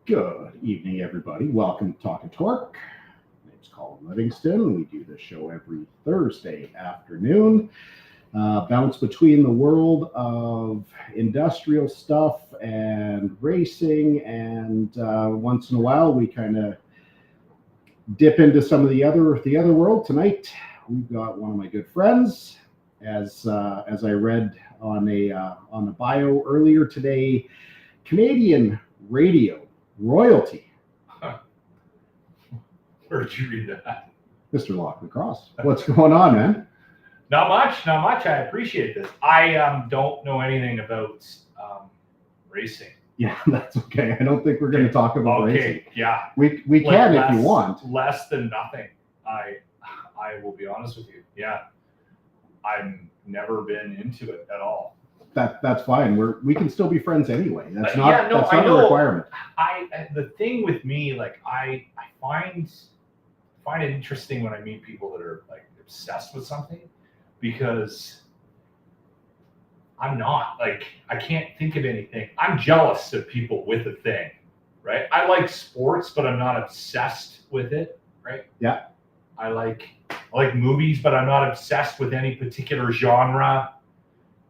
Good evening, everybody. Welcome to Talkin Torque. My name's Colin Livingston. We do this show every Thursday afternoon. Bounce between the world of industrial stuff and racing, and once in a while we kind of dip into some of the other world. Tonight we've got one of my good friends, as I read on the bio earlier today, Canadian radio royalty. Where'd you read that? Mr. Lochlin Cross. What's going on, man? Not much. I appreciate this. I don't know anything about racing. Yeah, that's okay. I don't think we're going to talk about racing. Yeah. We can if you want. Less than nothing. I will be honest with you. Yeah. I've never been into it at all. That's fine. We can still be friends anyway. That's not I know. a requirement. The thing with me, like I find it interesting when I meet people that are like obsessed with something, because I'm not. Like, I can't think of anything. I'm jealous of people with a thing, right? I like sports, but I'm not obsessed with it, right? Yeah. I like movies, but I'm not obsessed with any particular genre.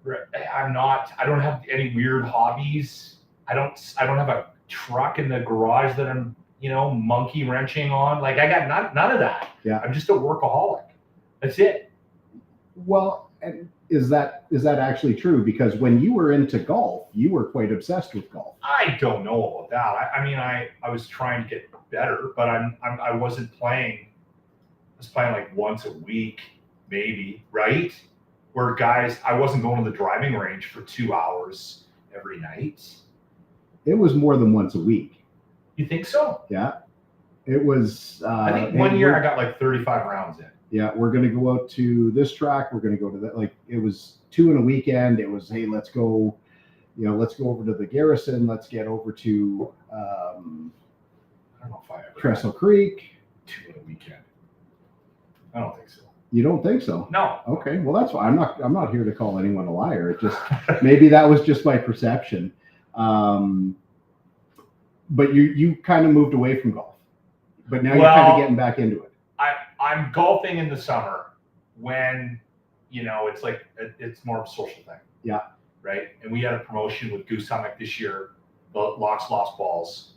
Right. I don't have any weird hobbies. I don't have a truck in the garage that I'm, monkey wrenching on. Like, I got none of that. Yeah. I'm just a workaholic. That's it. Well, and is that actually true? Because when you were into golf, you were quite obsessed with golf. I don't know about that. I was trying to get better, but I wasn't playing. I was playing like once a week, maybe, right? Where guys, I wasn't going to the driving range for 2 hours every night. It was more than once a week. You think so? Yeah. It was. I think one year I got like 35 rounds in. Yeah, we're going to go out to this track. We're going to go to that. Like, it was 2 in a weekend. It was, hey, let's go over to the Garrison. Let's get over to, I don't know if I ever Trestle Creek. 2 in a weekend. I don't think so. You don't think so? No. Okay. Well, that's fine. I'm not here to call anyone a liar. It just maybe that was just my perception. But you kind of moved away from golf, but now you're kind of getting back into it. I'm golfing in the summer when, it's like, it's more of a social thing. Yeah. Right. And we had a promotion with Goose Hummock this year, the Locks Lost Balls.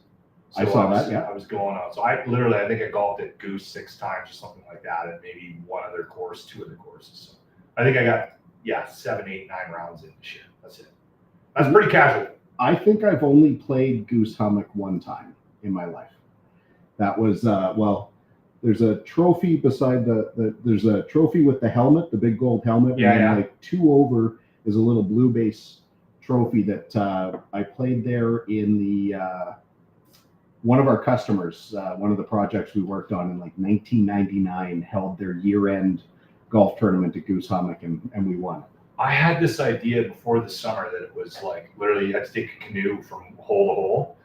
So I saw that. Yeah. I was going out. So I think I golfed at Goose 6 times or something like that, and maybe 2 other courses. So I think I got 7, 8, 9 rounds in this year. That's it. That's pretty casual. I think I've only played Goose Hummock one time in my life. That was there's a trophy beside there's a trophy with the helmet, the big gold helmet. Yeah. And then, like, 2 over is a little blue base trophy that I played there in the. One of our customers, one of the projects we worked on in like 1999, held their year-end golf tournament at Goose Hummock, and we won. I had this idea before the summer that it was like literally you had to take a canoe from hole to hole.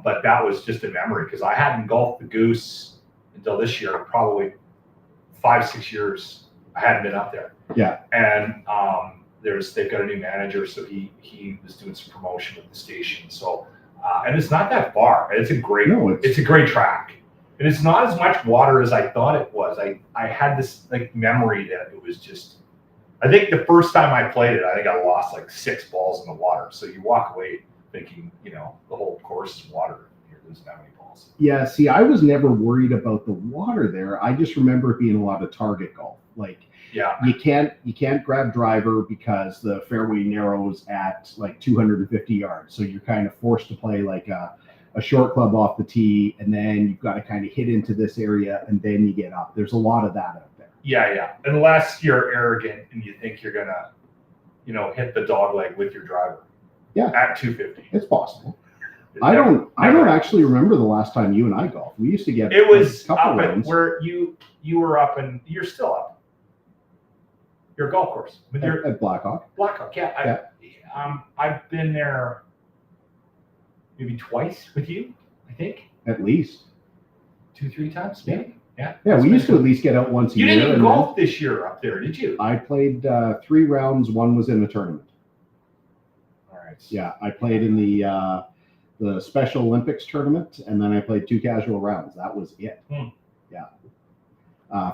But that was just a memory, because I hadn't golfed the Goose until this year, probably 5-6 years. I hadn't been up there. Yeah. And they've got a new manager, so he was doing some promotion with the station. So. And it's not that far. It's a great track, and it's not as much water as I thought it was. I had this like memory that it was just. I think the first time I played it, I think I lost like 6 balls in the water. So you walk away thinking, the whole course is water. You're losing that many balls. Yeah. See, I was never worried about the water there. I just remember it being a lot of target golf. Like. Yeah. You can't grab driver because the fairway narrows at like 250 yards. So you're kind of forced to play like a short club off the tee, and then you've got to kind of hit into this area, and then you get up. There's a lot of that out there. Yeah. Unless you're arrogant and you think you're gonna, hit the dog leg with your driver. Yeah. At 250. It's possible. I don't actually remember the last time you and I golfed. We used to get it was a couple up rounds. Where you were up, and you're still up. Your golf course at Blackhawk. Yeah. I've been there maybe twice with you, I think. At least 2-3 times, maybe. Yeah. Yeah, we used to at least get out once a year. You didn't golf this year up there, did you? I played 3 rounds. One was in a tournament. All right. Yeah, I played in the the Special Olympics tournament, and then I played 2 casual rounds. That was it. Yeah.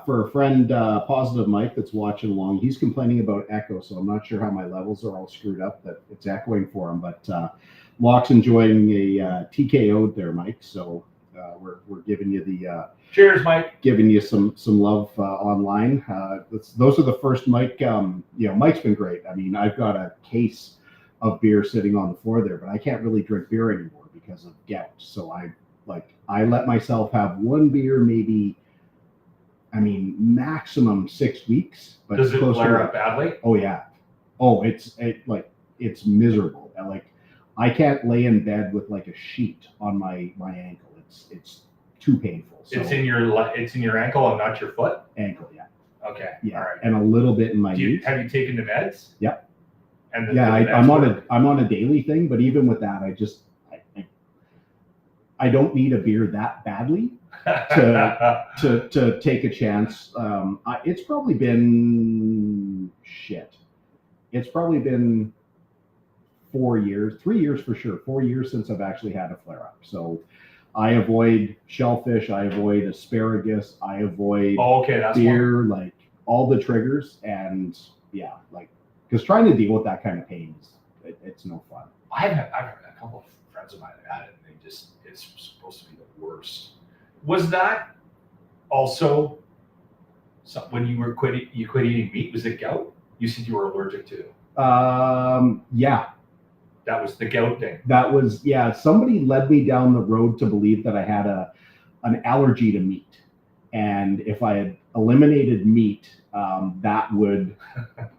For a friend, Positive Mike, that's watching along, he's complaining about echo, so I'm not sure how my levels are all screwed up that it's echoing for him. But Locke's enjoying a TKO there, Mike. So we're giving you the cheers, Mike. Giving you some love online. Those are the first Mike. Mike's been great. I mean, I've got a case of beer sitting on the floor there, but I can't really drink beer anymore because of gout. So I let myself have one beer, maybe. I mean, maximum 6 weeks. But does it flare up badly? Oh yeah. Oh, it's miserable. I can't lay in bed with like a sheet on my ankle. It's too painful. So, it's in your ankle and not your foot? Ankle, yeah. Okay. Yeah. All right. And a little bit in my knee. Have you taken the meds? Yep. And I'm on a daily thing, but even with that, I don't need a beer that badly to take a chance. It's probably been 4 years, 3 years for sure, 4 years since I've actually had a flare up. So I avoid shellfish, I avoid asparagus, I avoid beer, like all the triggers, and because trying to deal with that kind of pain it's no fun. I've had a couple of friends of mine that had it, and it's supposed to be the worst. Was that also when you quit eating meat? Was it gout? You said you were allergic to. Yeah. That was the gout thing. That was, somebody led me down the road to believe that I had an allergy to meat. And if I had eliminated meat, that would,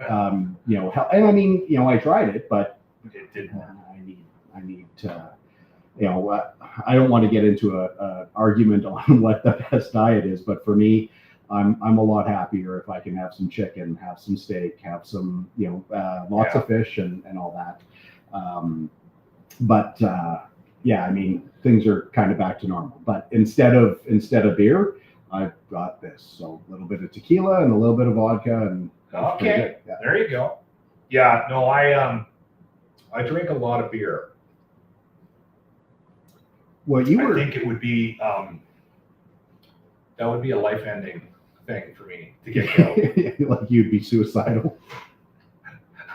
help. And I mean, I tried it, but it didn't. I need to, I don't want to get into a argument on what the best diet is, but for me, I'm a lot happier if I can have some chicken, have some steak, have some, lots of fish and all that. I mean, things are kind of back to normal. But instead of beer, I've got this. So a little bit of tequila and a little bit of vodka, and okay, there you go. Yeah, no, I drink a lot of beer. Well, I think it would be that would be a life-ending thing for me to get killed. Like you'd be suicidal.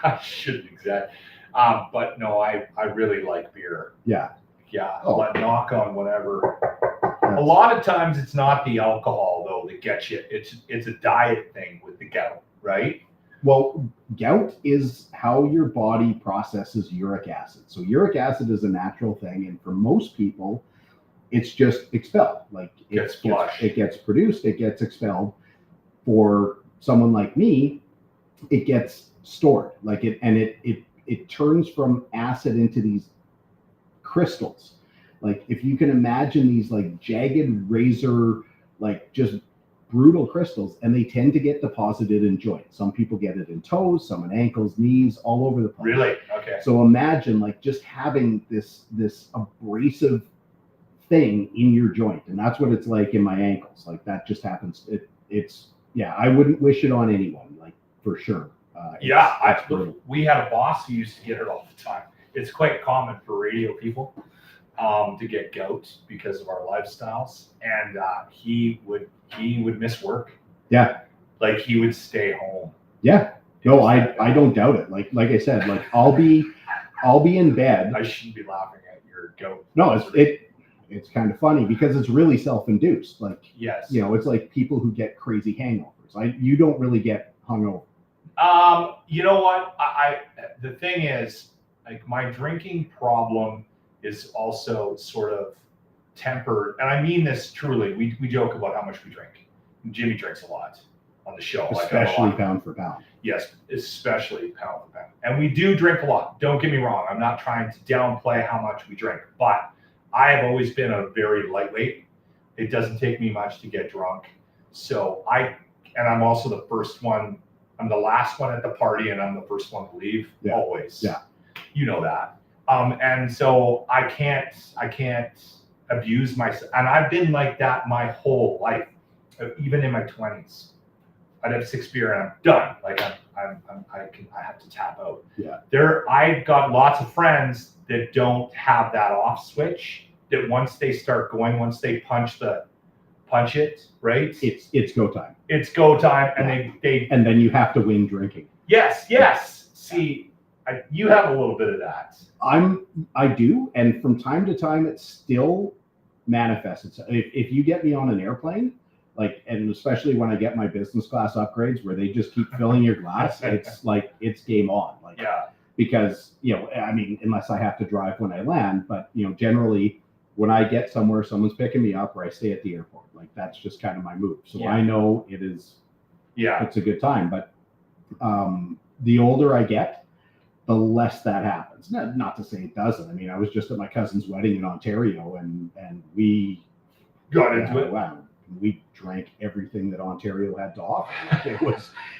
I shouldn't exactly. But no, I really like beer. Yeah. But knock on whatever. A lot of times it's not the alcohol though that gets you. It's a diet thing with the gout, right? Well, gout is how your body processes uric acid. So uric acid is a natural thing, and for most people, it's just expelled. Like it gets produced, it gets expelled. For someone like me, it gets stored. It turns from acid into these crystals. Like if you can imagine these like jagged razor, like just brutal crystals, and they tend to get deposited in joints. Some people get it in toes, some in ankles, knees, all over the place. Really? Okay. So imagine like just having this abrasive thing in your joint, and that's what it's like in my ankles. Like that just happens. I wouldn't wish it on anyone, like for sure. We had a boss who used to get it all the time. It's quite common for radio people to get gout because of our lifestyles, and he would miss work. Yeah, like he would stay home. Yeah, no, I don't doubt it. Like I said, like I'll be in bed. I shouldn't be laughing at your goat. No, it's kind of funny because it's really self-induced. Like yes, it's like people who get crazy hangovers. You don't really get hungover. You know what? The thing is, like my drinking problem is also sort of tempered, and I mean this truly. We joke about how much we drink. Jimmy drinks a lot on the show, especially pound for pound. Yes, especially pound for pound, and we do drink a lot. Don't get me wrong. I'm not trying to downplay how much we drink, but I have always been a very lightweight. It doesn't take me much to get drunk, so I'm also the first one. I'm the last one at the party, and I'm the first one to leave. Yeah. Always. Yeah. You know that. And so I can't abuse myself. And I've been like that my whole life, even in my 20s. I'd have 6 beer and I'm done. Like I have to tap out. Yeah. I've got lots of friends that don't have that off switch, that once they start going, once they punch it, right? It's go time. It's go time, and they and then you have to win drinking. Yes. See, you have a little bit of that. I do, and from time to time it still manifests itself. If you get me on an airplane, like, and especially when I get my business class upgrades where they just keep filling your glass, it's like it's game on. Like, because I mean, unless I have to drive when I land, but generally when I get somewhere, someone's picking me up or I stay at the airport. Like, that's just kind of my move. So I know it's a good time. But the older I get, the less that happens. Not to say it doesn't. I mean, I was just at my cousin's wedding in Ontario, and we got into it. Wow, we drank everything that Ontario had to offer.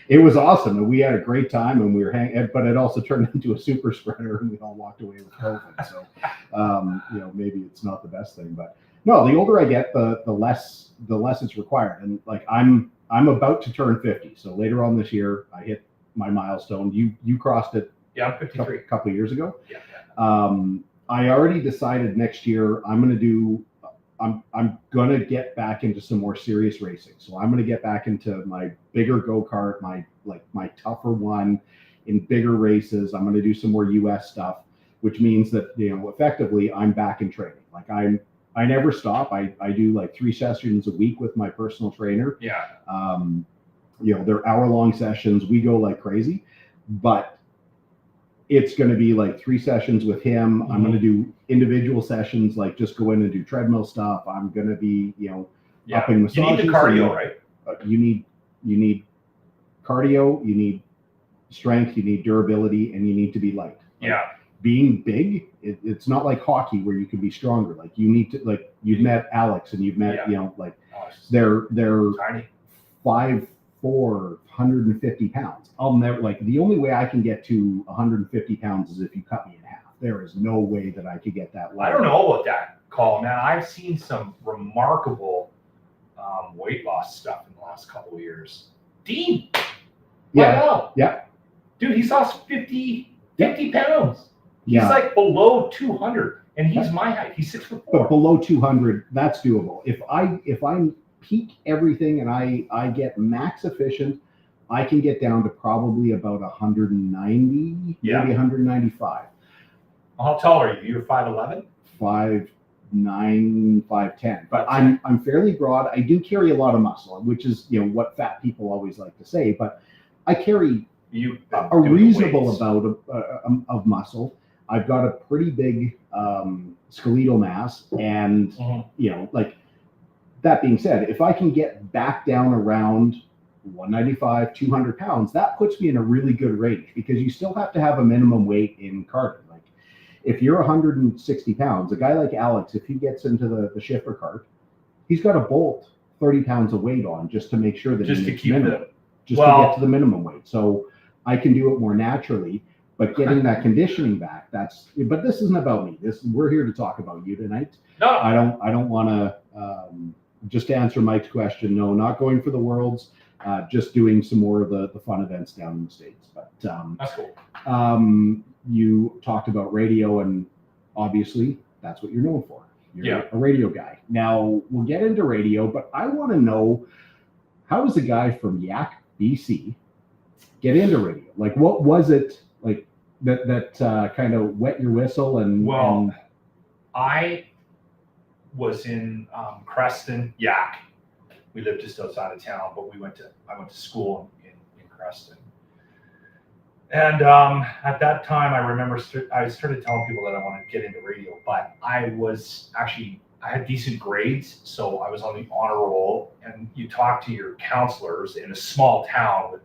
It was awesome, and we had a great time, and we were hanging. But it also turned into a super spreader, and we all walked away with COVID. So, maybe it's not the best thing, but no. The older I get, the less it's required. And like I'm about to turn 50, so later on this year I hit my milestone. You crossed it. Yeah, I'm 53. A couple of years ago. Yeah. I already decided next year I'm gonna get back into some more serious racing. So I'm gonna get back into my bigger go-kart, my tougher one in bigger races. I'm gonna do some more US stuff, which means that effectively I'm back in training. Like I never stop. I do like 3 sessions a week with my personal trainer. Yeah. They're hour-long sessions. We go like crazy, but it's going to be like 3 sessions with him. I'm going to do individual sessions, like just go in and do treadmill stuff. I'm going to be, upping massages. You need the cardio, right? You need cardio, you need strength, you need durability, and you need to be light. Being big, it's not like hockey where you can be stronger. Like you need to, like you've met Alex and you've met, they're tiny. 5'4", 150 pounds. I'll never, like, the only way I can get to 150 pounds is if you cut me in half. There is no way that I could get that low. I don't know about that, Colin, man. I've seen some remarkable weight loss stuff in the last couple of years. Dean. Yeah. Dude, he's lost 50 pounds. Yeah. He's like below 200, and he's my height. He's 6'4". But below 200, that's doable. If I'm peak everything and I get max efficient, I can get down to probably about 190, maybe 195. How tall are you? You're 5'11"? 5'9", 5'10". But I'm fairly broad. I do carry a lot of muscle, which is what fat people always like to say. But I carry a reasonable amount of muscle. I've got a pretty big skeletal mass, and like. That being said, if I can get back down around 195, 200 pounds, that puts me in a really good range, because you still have to have a minimum weight in karting. Like if you're 160 pounds, a guy like Alex, if he gets into the shifter cart, he's got to bolt 30 pounds of weight on just to make sure that just he to makes keep minimum, to get to the minimum weight. So I can do it more naturally, but getting that conditioning back, but this isn't about me. We're here to talk about you tonight. No, I don't want to, just to answer Mike's question, no, not going for the Worlds, just doing some more of the fun events down in the States. But that's cool. You talked about radio, and obviously that's what you're known for. You're a radio guy. Now we'll get into radio, but I want to know, how does a guy from Yak, BC, get into radio? Like, what was it like that kind of wet your whistle? And I was in Creston, Yak. We lived just outside of town, but I went to school in Creston. And at that time, I remember I started telling people that I wanted to get into radio, but I had decent grades, so I was on the honor roll. And you talk to your counselors in a small town with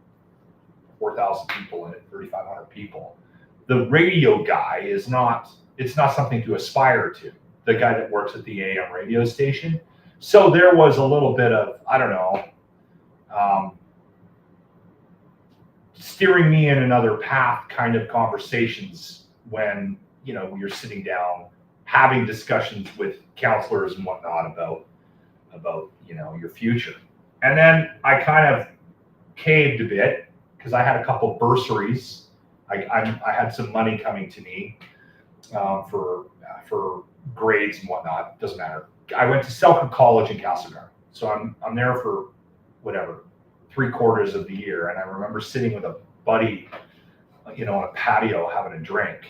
4,000 people in it, 3,500 people. The radio guy it's not something to aspire to. The guy that works at the AM radio station. So there was a little bit of, I don't know, steering me in another path kind of conversations when, you're sitting down having discussions with counselors and whatnot about your future. And then I kind of caved a bit because I had a couple bursaries. I had some money coming to me. for grades and whatnot. Doesn't matter. I went to Selkirk College in Castlegar, so I'm there for whatever 3/4 of the year. And I remember sitting with a buddy, on a patio having a drink,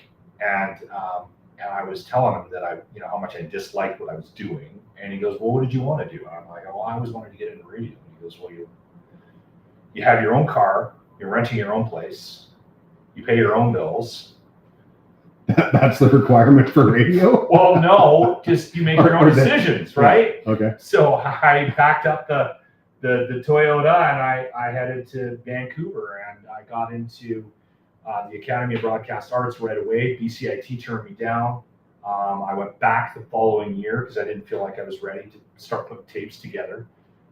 and I was telling him that how much I disliked what I was doing. And he goes, "Well, what did you want to do?" And I'm like, "Oh, I always wanted to get into radio." And he goes, "Well, you have your own car, you're renting your own place, you pay your own bills." That's the requirement for radio? Well, no, just you make your own decisions, right? Yeah. Okay. So I packed up the Toyota and I headed to Vancouver, and I got into the Academy of Broadcast Arts right away. BCIT turned me down. I went back the following year because I didn't feel like I was ready to start putting tapes together.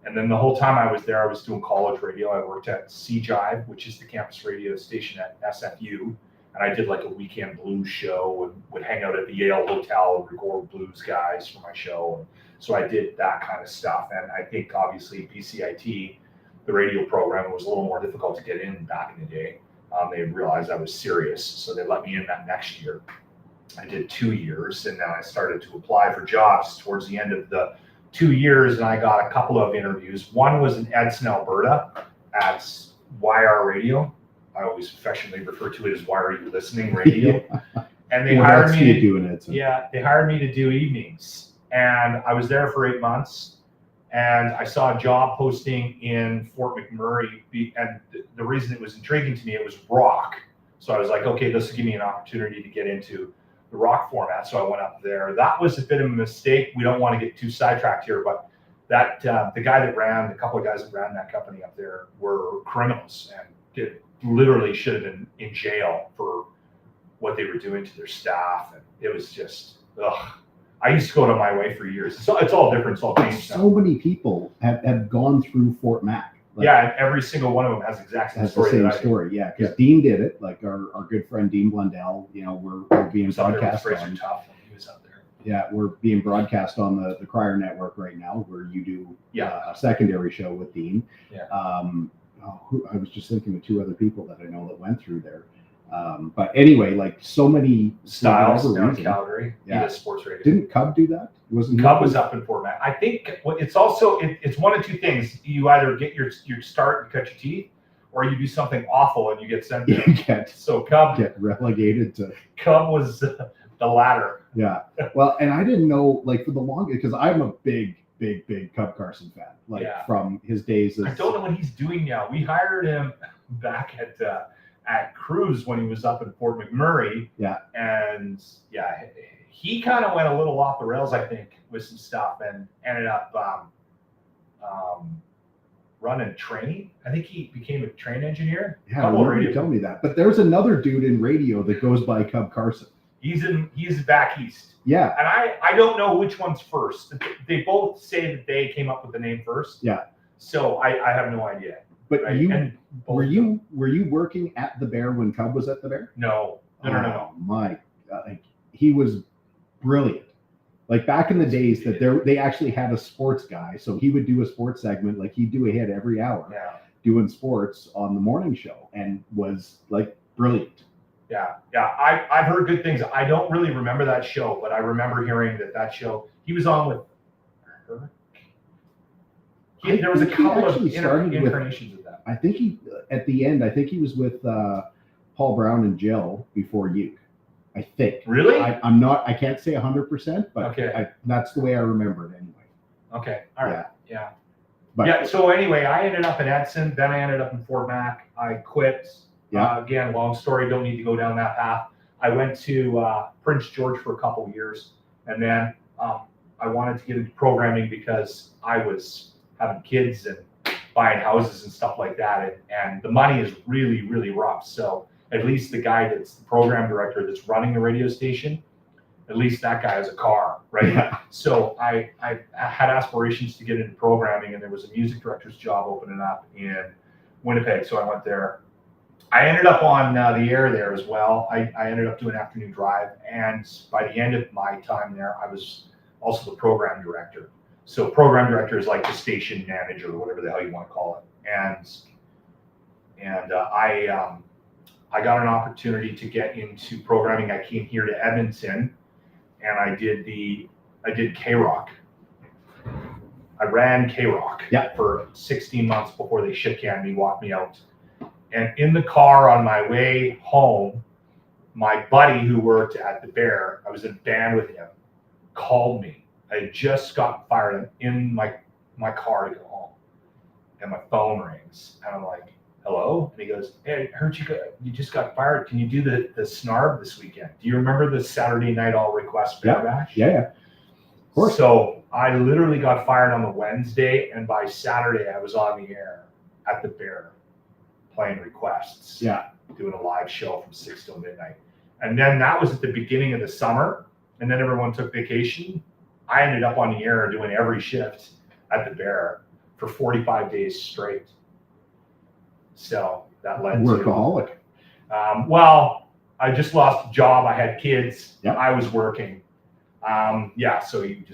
And then the whole time I was there, I was doing college radio. I worked at CJIVE, which is the campus radio station at SFU. And I did like a weekend blues show and would hang out at the Yale Hotel and record blues guys for my show. And so I did that kind of stuff. And I think obviously BCIT, the radio program, was a little more difficult to get in back in the day. They realized I was serious, so they let me in that next year. I did 2 years, and then I started to apply for jobs towards the end of the 2 years, and I got a couple of interviews. One was in Edson, Alberta at YR Radio. I always affectionately refer to it as "Why Are You Listening" radio. And they hired me to do it. Yeah, they hired me to do evenings, and I was there for 8 months. And I saw a job posting in Fort McMurray, and the reason it was intriguing to me, it was rock. So I was like, okay, this will give me an opportunity to get into the rock format. So I went up there. That was a bit of a mistake. We don't want to get too sidetracked here, but that the couple of guys that ran that company up there were criminals, and literally should have been in jail for what they were doing to their staff. And it was just, ugh. I used to go to my way for years. So it's all different. It's all changed. So many people have gone through Fort Mac. Like, yeah, and every single one of them has exactly the story. Yeah, because Dean did it. Like our good friend Dean Blundell. We're being broadcast on. Tough when he was out there. Yeah, we're being broadcast on the Crier Network right now, where you do a secondary show with Dean. Yeah. I was just thinking of 2 other people that I know that went through there. But anyway, like so many Styles down in Calgary. Yeah, sports radio. Didn't Cub do that? Cub was up in Fort Mac. I think it's also it's one of 2 things. You either get your start and cut your teeth, or you do something awful and you get sent there. So Cub get relegated to. Cub was the latter. Yeah. Well, and I didn't know, like, for the longest, because I'm a big Cub Carson fan, from his days. I don't know what he's doing now. We hired him back at Cruise when he was up in Fort McMurray. Yeah. And he kind of went a little off the rails, I think, with some stuff, and ended up running training. I think he became a train engineer. Yeah, I remember you telling me that. But there's another dude in radio that goes by Cub Carson. He's back east. Yeah. And I don't know which one's first. They both say that they came up with the name first. Yeah. So I have no idea. But were you working at the Bear when Cub was at the Bear? No. My God, he was brilliant. Like back in the days that they actually had a sports guy, so he would do a sports segment, like he'd do a hit every hour, doing sports on the morning show, and was like brilliant. Yeah. I've heard good things. I don't really remember that show, but I remember hearing that show he was on with her. There was a couple of incarnations of that. I think he, at the end, he was with Paul Brown and Jill before you. I think. Really? I'm not. I can't say 100%, but okay. That's the way I remember it anyway. Okay. All right. Yeah. So anyway, I ended up in Edson. Then I ended up in Fort Mac. I quit. Yeah. Again, long story. Don't need to go down that path. I went to Prince George for a couple of years, and then I wanted to get into programming because I was having kids and buying houses and stuff like that, and the money is really, really rough. So at least the guy that's the program director that's running the radio station, at least that guy has a car, right? Yeah. So I had aspirations to get into programming, and there was a music director's job opening up in Winnipeg, so I went there. I ended up on the air there as well. I ended up doing afternoon drive, and by the end of my time there, I was also the program director. So program director is like the station manager or whatever the hell you want to call it. And I got an opportunity to get into programming. I came here to Edmonton, and I did K-Rock. I ran K-Rock for 16 months before they shit canned me, walked me out. And in the car on my way home, my buddy who worked at the Bear, I was in a band with him, called me. I had just got fired. I'm in my car to go home, and my phone rings, and I'm like, hello? And he goes, hey, I heard you just got fired. Can you do the Snarb this weekend? Do you remember the Saturday night all request Bear Bash? Yeah. Of course. So I literally got fired on the Wednesday, and by Saturday I was on the air at the Bear playing requests. Yeah. Doing a live show from 6 till midnight. And then that was at the beginning of the summer, and then everyone took vacation. I ended up on the air doing every shift at the Bear for 45 days straight. So that led workaholic. to well, I just lost a job. I had kids. Yep. I was working. So you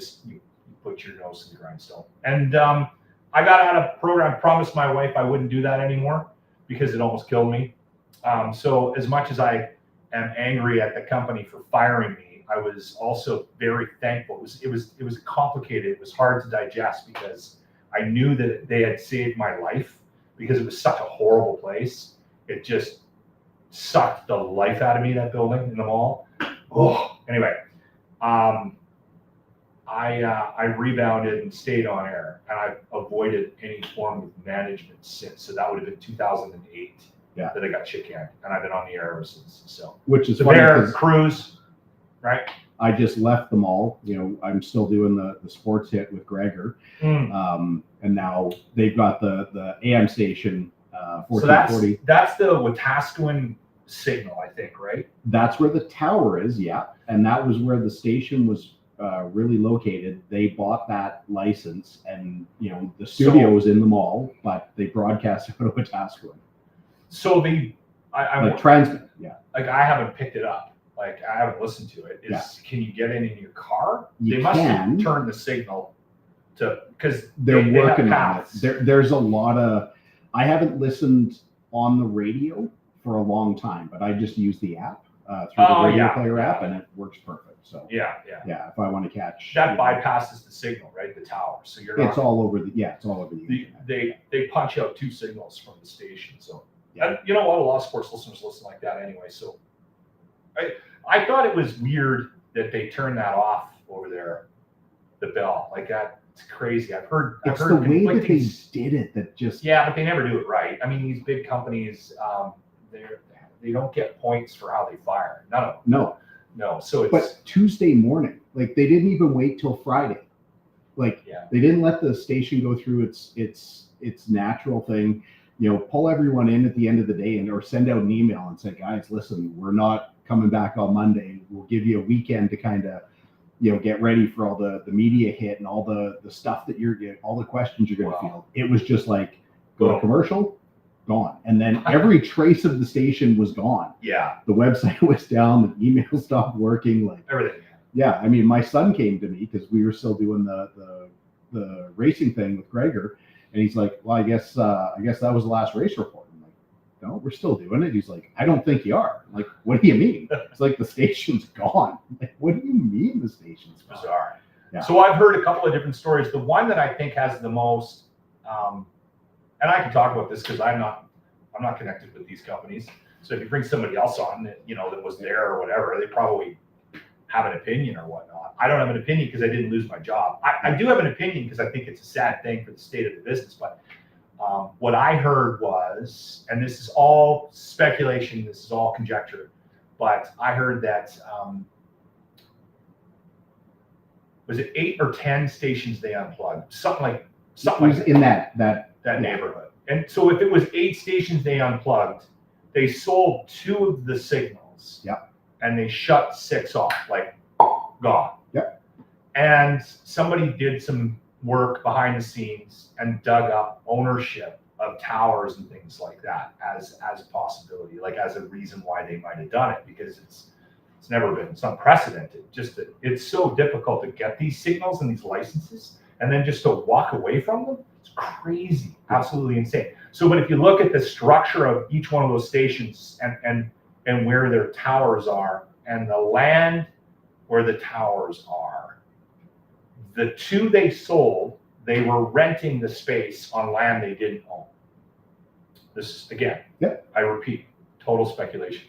put your nose to the grindstone. And I got out of program, promised my wife I wouldn't do that anymore because it almost killed me. So as much as I am angry at the company for firing me, I was also very thankful. It was complicated. It was hard to digest because I knew that they had saved my life because it was such a horrible place. It just sucked the life out of me, that building in the mall. Oh, anyway, I rebounded and stayed on air, and I've avoided any form of management since. So that would have been 2008 that I got shit canned, and I've been on the air ever since. So which is the funny Bear Cruise, right? I just left them all. I'm still doing the sports hit with Gregor, and now they've got the AM station 1440. So that's the Wetaskiwin signal, I think, right? That's where the tower is, and that was where the station was really located. They bought that license, and the studio was in the mall, but they broadcast out of Wetaskiwin. So I transmit, Like I haven't picked it up. Like I haven't listened to it. Can you get it in your car? They must have turned the signal to because they're working on it. There's a lot of. I haven't listened on the radio for a long time, but I just use the app through the radio player app, and it works perfect. So if I want to catch that bypasses the signal, right? The tower, so you're not, it's all over the it's all over the internet. They punch out 2 signals from the station, so and you know what, a lot of sports listeners listen like that anyway. So I thought it was weird that they turned that off over there, the bell like that. It's crazy. I've heard the way that they did it that just but they never do it right. I mean, these big companies, they don't get points for how they fire. None of them. No. So but Tuesday morning, like they didn't even wait till Friday. Like they didn't let the station go through its natural thing. Pull everyone in at the end of the day or send out an email and say, guys, listen, we're not coming back on Monday. We'll give you a weekend to kind of get ready for all the media hit and all the stuff that all the questions you're going to field. It was just like, go to commercial, gone. And then every trace of the station was gone. Yeah. The website was down, the email stopped working, like everything. Yeah. I mean, my son came to me because we were still doing the racing thing with Gregor. And he's like, well, I guess that was the last race report. I'm like, no, we're still doing it. He's like, I don't think you are. I'm like, what do you mean? It's like the station's gone. I'm like, what do you mean the station's gone? Bizarre. Yeah. So I've heard a couple of different stories. The one that I think has the most, and I can talk about this because I'm not connected with these companies. So if you bring somebody else on that was there or whatever, they probably have an opinion or whatnot. I don't have an opinion because I didn't lose my job. I do have an opinion because I think it's a sad thing for the state of the business. But what I heard was, and this is all speculation, this is all conjecture, but I heard that was it 8 or 10 stations they unplugged, something like in that neighborhood. And so if it was 8 stations they unplugged, they sold 2 of the signals. Yep. And they shut 6 off, like gone. Yep. And somebody did some work behind the scenes and dug up ownership of towers and things like that as a possibility, like as a reason why they might have done it, because it's unprecedented. Just that it's so difficult to get these signals and these licenses, and then just to walk away from them. It's It's crazy, absolutely insane. So, but if you look at the structure of each one of those stations and where their towers are and the land where the towers are, the two they sold, they were renting the space on land they didn't own. This again, I repeat, total speculation.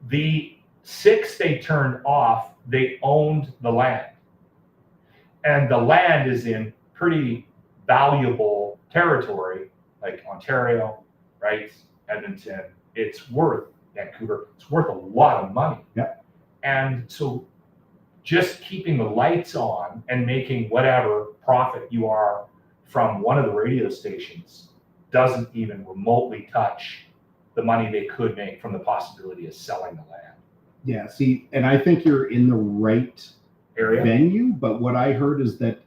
The 6 they turned off, they owned the land. And the land is in pretty valuable territory, like Ontario, right? Edmonton. It's worth, Vancouver, it's worth a lot of money. Yeah. And so just keeping the lights on and making whatever profit you are from one of the radio stations doesn't even remotely touch the money they could make from the possibility of selling the land. Yeah, see, and I think you're in the right area venue, but what I heard is that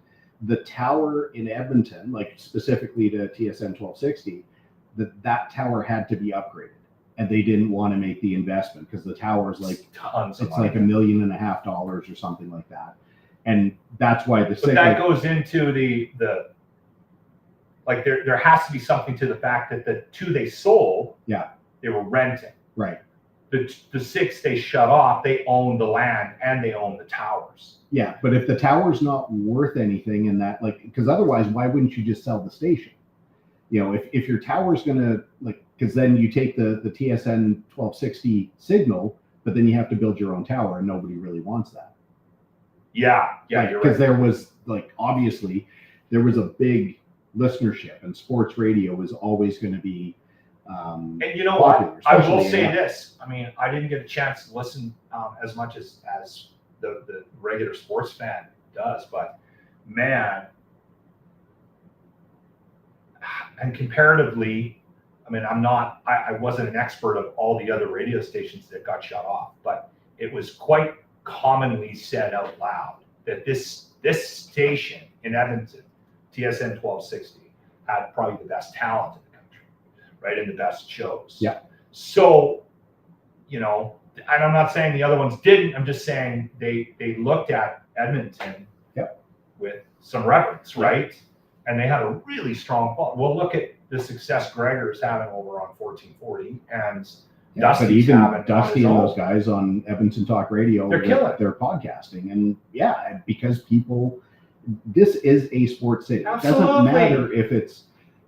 the tower in Edmonton, like specifically to TSN 1260, that tower had to be upgraded, and they didn't want to make the investment because the tower's like tons of it's money. like $1.5 million or something like that, and that's why the. But that goes into the like there has to be something to the fact that the 2 they sold, they were renting. Right. The 6 they shut off, they own the land and they own the towers. Yeah, but if the tower's not worth anything and that, like, because otherwise, why wouldn't you just sell the station? You know, if your tower's gonna, like, because then you take the TSN 1260 signal, but then you have to build your own tower, and nobody really wants that. Yeah, you're right. Because there was, like, obviously, there was a big listenership, and sports radio is always going to be and you know popular, what? I will say this. I mean, I didn't get a chance to listen as much as the regular sports fan does, but man, and comparatively, I mean, I wasn't an expert of all the other radio stations that got shut off, but it was quite commonly said out loud that this station in Edmonton, TSN 1260, had probably the best talent in the country, right, and the best shows. Yeah. So, you know, and I'm not saying the other ones didn't. I'm just saying they looked at Edmonton with some reverence, right? And they had a really strong fall. Well, look at the success Gregor's having over on 1440, and but even Dusty and those guys on Edmonton Talk Radio, they're killing. They're podcasting, and because people, this is a sports city. Absolutely. It doesn't matter if it's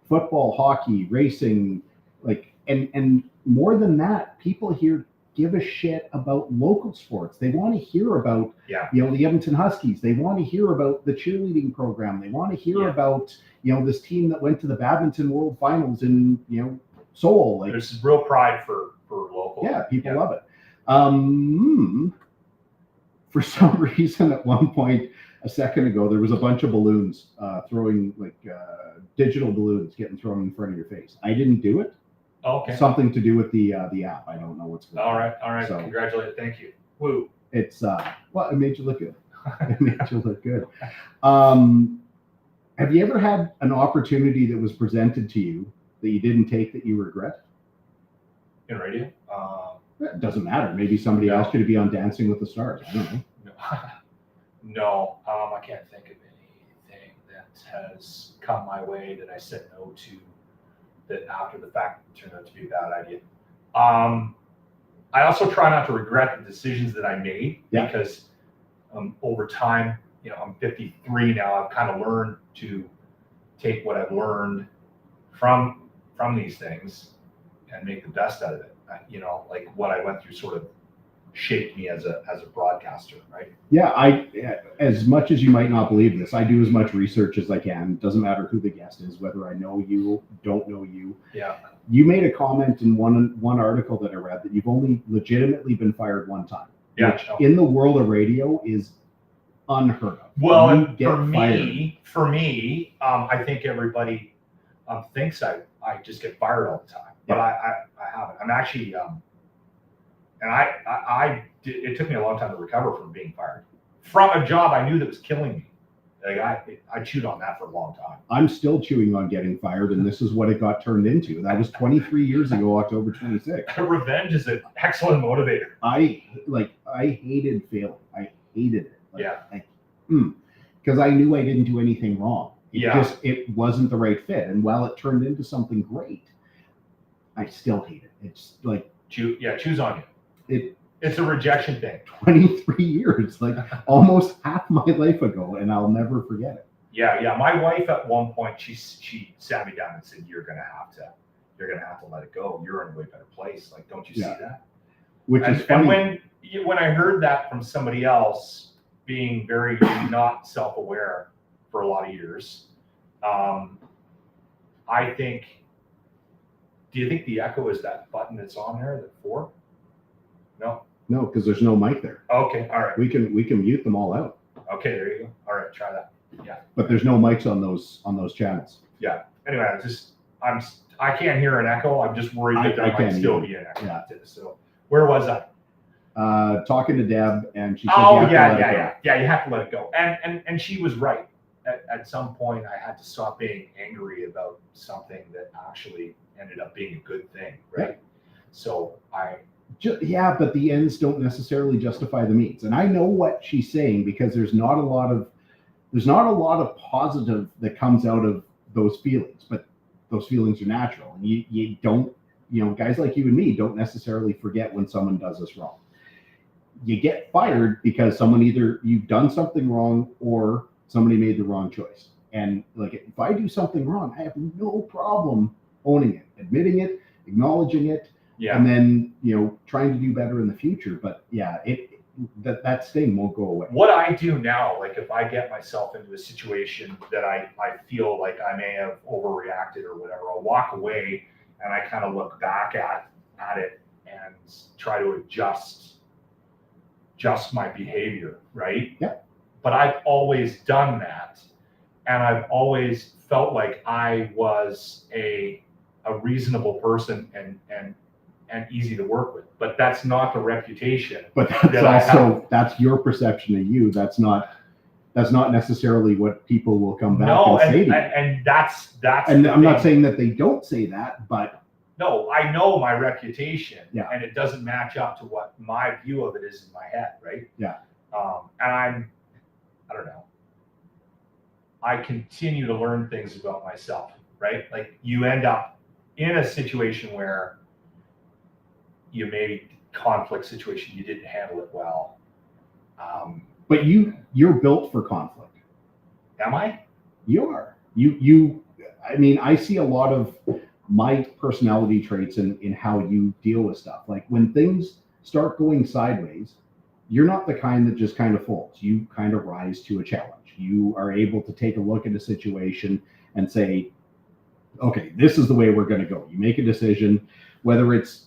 football, hockey, racing, like, and more than that, people here give a shit about local sports. They want to hear about, the Edmonton Huskies. They want to hear about the cheerleading program. They want to hear about, this team that went to the badminton world finals in, Seoul. Like, there's real pride for local. Yeah, people love it. For some reason, at one point a second ago, there was a bunch of balloons throwing, like, digital balloons getting thrown in front of your face. I didn't do it. Okay. Something to do with the app. I don't know what's going on. All right. So, congratulations. Thank you. Woo. It's well, it made you look good. It made you look good. Have you ever had an opportunity that was presented to you that you didn't take that you regret? In radio? It doesn't matter. Maybe somebody asked you to be on Dancing with the Stars. I don't know. No, I can't think of anything that has come my way that I said no to, that after the fact turned out to be a bad idea. I also try not to regret the decisions that I made because over time, I'm 53 now. I've kind of learned to take what I've learned from these things and make the best out of it. Like what I went through sort of shaped me as a broadcaster, right? Yeah, as much as you might not believe this, I do as much research as I can. It doesn't matter who the guest is, whether I know you, don't know you. Yeah. You made a comment in one article that I read that you've only legitimately been fired one time. Yeah. Which in the world of radio is unheard of. Well, and for me, I think everybody thinks I just get fired all the time, but I haven't. I'm actually, and it took me a long time to recover from being fired from a job I knew that was killing me. Like I chewed on that for a long time. I'm still chewing on getting fired, and this is what it got turned into. That was 23 years ago, October 26th. Revenge is an excellent motivator. I hated failing. I hated it. Because I knew I didn't do anything wrong. It wasn't the right fit. And while it turned into something great, I still hate it. It's like choose on you. It's a rejection thing. 23 years, like almost half my life ago, and I'll never forget it. Yeah. My wife at one point, she sat me down and said, "You're gonna have to let it go. You're in a way better place. Like, don't you see that?" Which is funny. And when I heard that from somebody else, being very not self-aware for a lot of years, I think. Do you think the echo is that button that's on there, the 4? No, because there's no mic there. Okay, all right. We can mute them all out. Okay, there you go. All right, try that. Yeah. But there's no mics on those channels. Yeah. Anyway, I can't hear an echo. I'm just worried that there might still be an echo. Yeah. So where was I? Talking to Deb, and she said, yeah. You have to let it go. And she was right. At some point, I had to stop being angry about something that actually ended up being a good thing, right? Yeah. So but the ends don't necessarily justify the means, and I know what she's saying, because there's not a lot of positive that comes out of those feelings, but those feelings are natural, and you don't, guys like you and me don't necessarily forget when someone does us wrong. You get fired because either you've done something wrong or somebody made the wrong choice. And like, if I do something wrong, I have no problem owning it, admitting it, acknowledging it, and then trying to do better in the future. But that sting won't go away. What I do now, like if I get myself into a situation that I feel like I may have overreacted or whatever, I'll walk away and I kind of look back at it and try to adjust my behavior, right? Yeah. But I've always done that, and I've always felt like I was a reasonable person and easy to work with. But that's not the reputation. But that's your perception of you. That's not necessarily what people will come back and say to you. And that's. And I'm not saying that they don't say that, but. No, I know my reputation, yeah. And it doesn't match up to what my view of it is in my head, right? Yeah. And I don't know. I continue to learn things about myself, right? Like, you end up in a situation where you made conflict situation, you didn't handle it well. But you're built for conflict. Am I? You are. You. I mean, I see a lot of my personality traits in how you deal with stuff. Like, when things start going sideways, you're not the kind that just kind of folds. You kind of rise to a challenge. You are able to take a look at a situation and say, okay, this is the way we're going to go. You make a decision, whether it's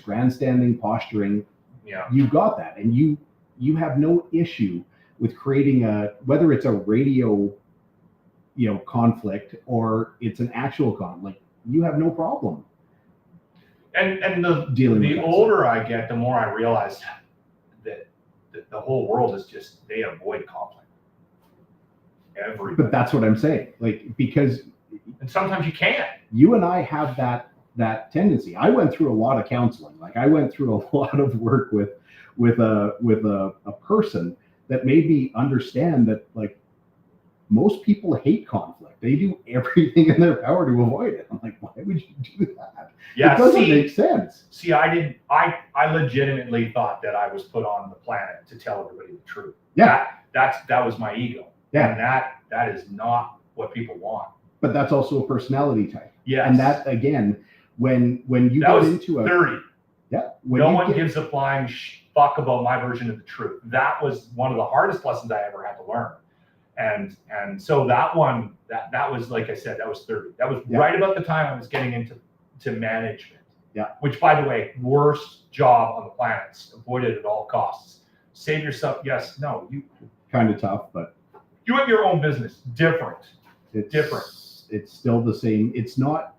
grandstanding, posturing. Yeah. You got that, and you have no issue with creating whether it's a radio, conflict, or it's an actual conflict. You have no problem. And the older I get, the more I realize that the whole world is just, they avoid conflict. Everybody. But that's what I'm saying. Like, because. And sometimes you can't. You and I have that tendency. I went through a lot of counseling. Like, I went through a lot of work with a person that made me understand that, like, most people hate conflict. They do everything in their power to avoid it. I'm like, why would you do that? Yeah, it doesn't make sense. See, I legitimately thought that I was put on the planet to tell everybody the truth. Yeah. That was my ego. Yeah. And that is not what people want. But that's also a personality type. Yes. And that, again, when you get into 30. Yeah. No one gives a flying fuck about my version of the truth. That was one of the hardest lessons I ever had to learn. And so that one, that was, like I said, that was 30. That was right about the time I was getting into management. Yeah. Which, by the way, worst job on the planet. Avoid it at all costs. Save yourself. Yes. No. You. Kind of tough, but. You have your own business. Different. It's still the same. It's not.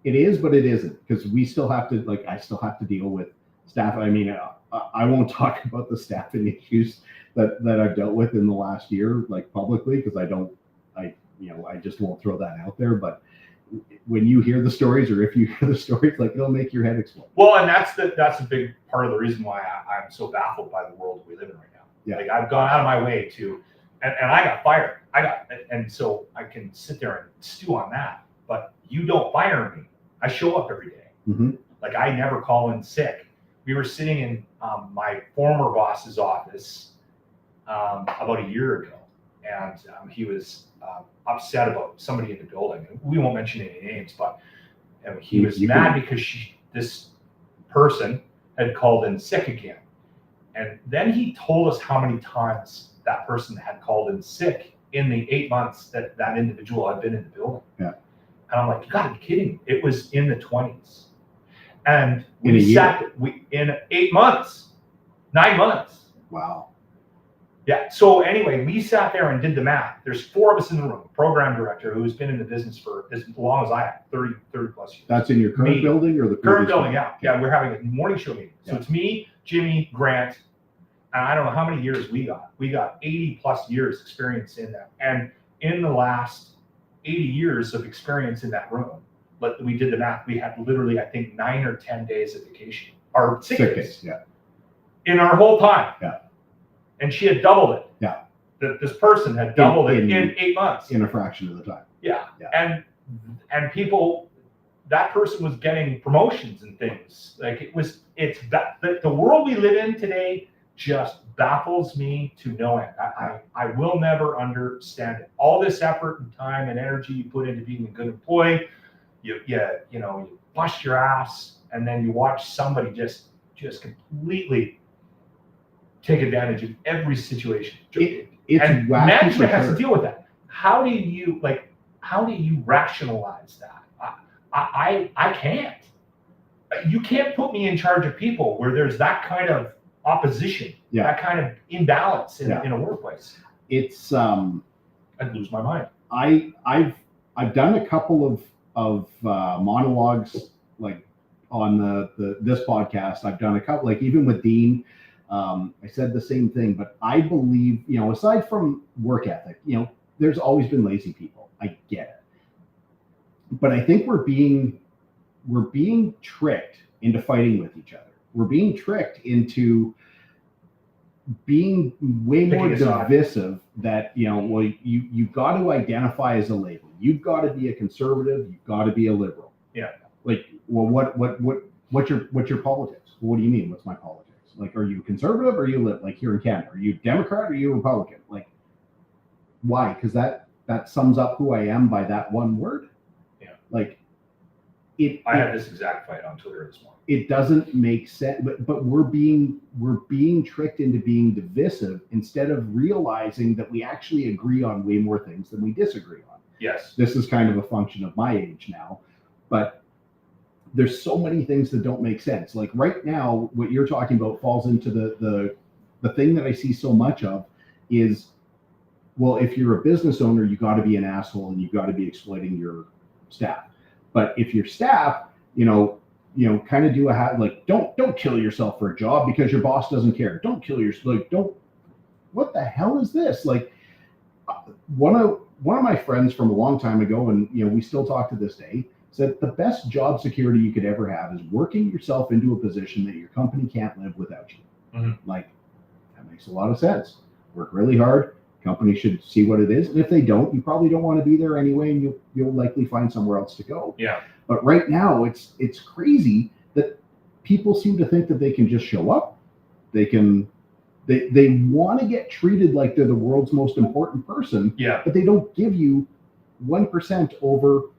It is, but it isn't, because we still have to, like, I still have to deal with staff. I mean, I won't talk about the staffing issues that I've dealt with in the last year, like, publicly, because I just won't throw that out there. But when you hear the stories, or if you hear the stories, like, it'll make your head explode. Well, and that's a big part of the reason why I'm so baffled by the world we live in right now. Yeah. Like, I've gone out of my way to, and I got fired. and so I can sit there and stew on that. But you don't fire me. I show up every day. Mm-hmm. Like I never call in sick. We were sitting in my former boss's office about a year ago, and he was upset about somebody in the building. We won't mention any names, but he was mad because this person had called in sick again. And then he told us how many times that person had called in sick in the 8 months that individual had been in the building. Yeah. And I'm like, you gotta be kidding me. It was in the 20s. And in 8 months, 9 months. Wow. Yeah. So anyway, we sat there and did the math. There's 4 of us in the room, program director who's been in the business for as long as I have, 30 plus years. That's in your current building or the current building? Yeah. Yeah. We're having a morning show meeting. So it's me, Jimmy, Grant, and I don't know how many years we got. We got 80 plus years experience in that. And in the last 80 years of experience in that room, but we did the math. We had literally, I think, 9 or 10 days of vacation or sick days. Yeah. In our whole time. Yeah. And she had doubled it. Yeah. This person had doubled it in 8 months. In a fraction of the time. Yeah. And people, that person was getting promotions and things. Like the world we live in today just baffles me to no end. I will never understand it. All this effort and time and energy you put into being a good employee, you bust your ass, and then you watch somebody just completely take advantage of every situation. And management has to deal with that. How do you rationalize that? I can't. You can't put me in charge of people where there's that kind of opposition, that kind of imbalance in a workplace. It's I'd lose my mind. I've done a couple of monologues like on this podcast. I've done a couple, like even with Dean. I said the same thing, but I believe, aside from work ethic, there's always been lazy people. I get it, but I think we're being tricked into fighting with each other. We're being tricked into being way more divisive. That you've got to identify as a label. You've got to be a conservative. You've got to be a liberal. Yeah. Like, well, what's your politics? What do you mean? What's my politics? Like, are you conservative or are you like here in Canada? Are you Democrat or are you Republican? Like, why? Because that sums up who I am by that one word. Yeah. Like, I had this exact fight on Twitter this morning. It doesn't make sense, but we're being tricked into being divisive instead of realizing that we actually agree on way more things than we disagree on. Yes. This is kind of a function of my age now, but there's so many things that don't make sense. Like right now, what you're talking about falls into the thing that I see so much of is, well, if you're a business owner, you got to be an asshole and you've got to be exploiting your staff. But if your staff, kind of do don't kill yourself for a job because your boss doesn't care. Don't kill yourself. What the hell is this? Like one of my friends from a long time ago, and we still talk to this day, said the best job security you could ever have is working yourself into a position that your company can't live without you. Mm-hmm. Like, that makes a lot of sense. Work really hard. Company should see what it is. And if they don't, you probably don't want to be there anyway, and you'll likely find somewhere else to go. Yeah. But right now, it's crazy that people seem to think that they can just show up. They want to get treated like they're the world's most important person. Yeah. But they don't give you 1% over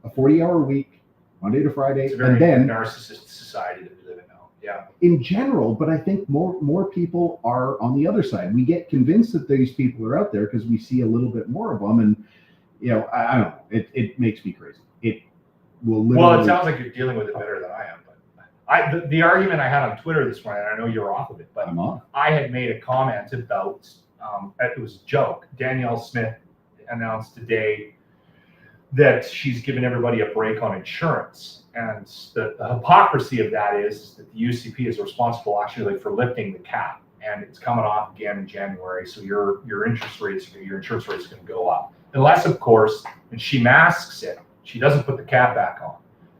a 40-hour week, Monday to Friday. It's a very narcissistic society that we live in now. Yeah. In general, but I think more people are on the other side. We get convinced that these people are out there because we see a little bit more of them, and I don't know. It makes me crazy. It will literally. Well, it sounds like you're dealing with it better than I am. But the argument I had on Twitter this morning, and I know you're off of it, but I'm off. I had made a comment about it was a joke. Danielle Smith announced today that she's given everybody a break on insurance. And the hypocrisy of that is that the UCP is responsible actually for lifting the cap, and it's coming off again in January. So your insurance rates are going to go up. Unless, of course, and she masks it. She doesn't put the cap back on.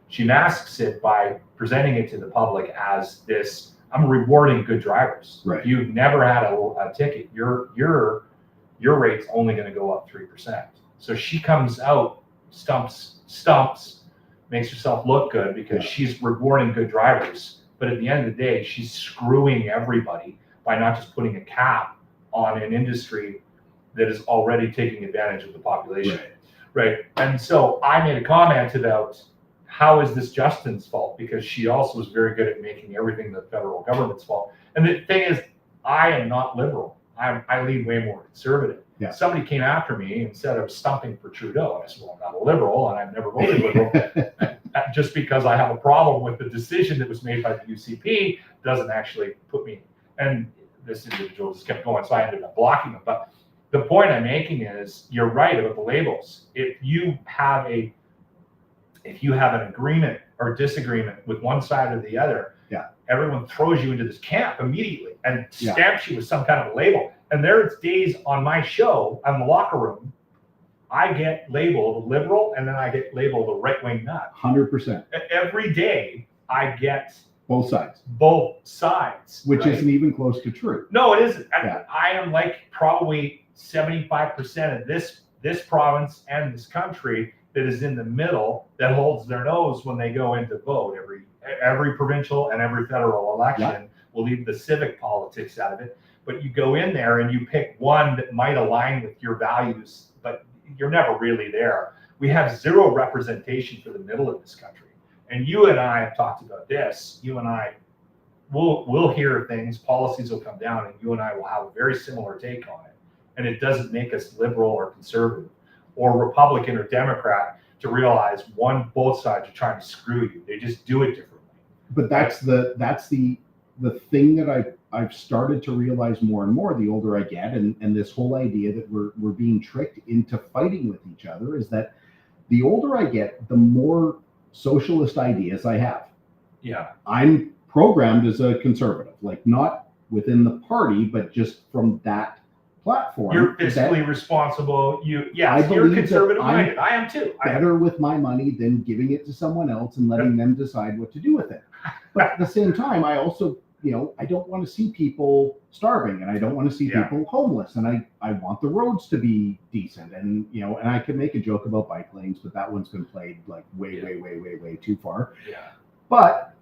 She masks it by presenting it to the public as this, I'm rewarding good drivers. Right. If you've never had a ticket, you're your rate's only going to go up 3%. So she comes out, stumps, makes herself look good because she's rewarding good drivers. But at the end of the day, she's screwing everybody by not just putting a cap on an industry that is already taking advantage of the population. Right. And so I made a comment about how is this Justin's fault? Because she also was very good at making everything the federal government's fault. And the thing is, I am not liberal. I lean way more conservative. Yeah. Somebody came after me and said I was stumping for Trudeau. And I said, well, I'm not a liberal and I've never voted liberal. Just because I have a problem with the decision that was made by the UCP doesn't actually put me, and this individual just kept going, so I ended up blocking them. But the point I'm making is, you're right about the labels. If you have an agreement or disagreement with one side or the other, everyone throws you into this camp immediately and stamps you with some kind of a label. And there's days on my show, on the locker room, I get labeled liberal, and then I get labeled a right-wing nut. 100%. Every day, I get both sides. Which isn't even close to true. No, it isn't. I am like probably 75% of this province and this country that is in the middle, that holds their nose when they go in to vote. Every provincial and every federal election will leave the civic politics out of it. But you go in there and you pick one that might align with your values, but you're never really there. We have zero representation for the middle of this country. And you and I have talked about this. You and I we'll hear things, policies will come down, and you and I will have a very similar take on it. And it doesn't make us liberal or conservative or Republican or Democrat to realize both sides are trying to screw you. They just do it differently. But that's the thing that I've started to realize more and more the older I get, and this whole idea that we're being tricked into fighting with each other, is that the older I get, the more socialist ideas I have. Yeah. I'm programmed as a conservative, like not within the party, but just from that platform. You're fiscally responsible. You're conservative minded. I am too. Better with my money than giving it to someone else and letting them decide what to do with it. But at the same time, I also, I don't want to see people starving, and I don't want to see people homeless, and I want the roads to be decent, and and I could make a joke about bike lanes, but that one's been played like way too far. Yeah. But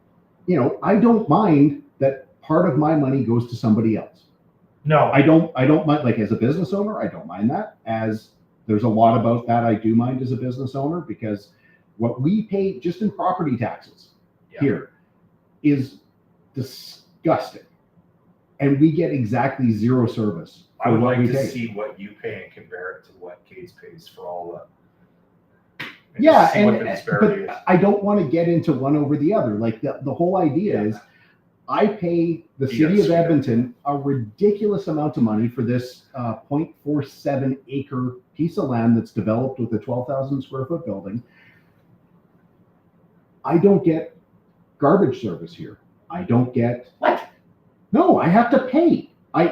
I don't mind that part of my money goes to somebody else. No, I don't mind, like as a business owner, I don't mind that. As there's a lot about that I do mind as a business owner, because what we pay just in property taxes here is disgusting. And we get exactly zero service. I would like to see what you pay and compare it to what Kate's pays for all that. But I don't want to get into one over the other. Like the whole idea is, I pay the city of Edmonton a ridiculous amount of money for this 0.47 acre piece of land that's developed with a 12,000 square foot building. I don't get garbage service here. I don't get what? No, I have to pay. I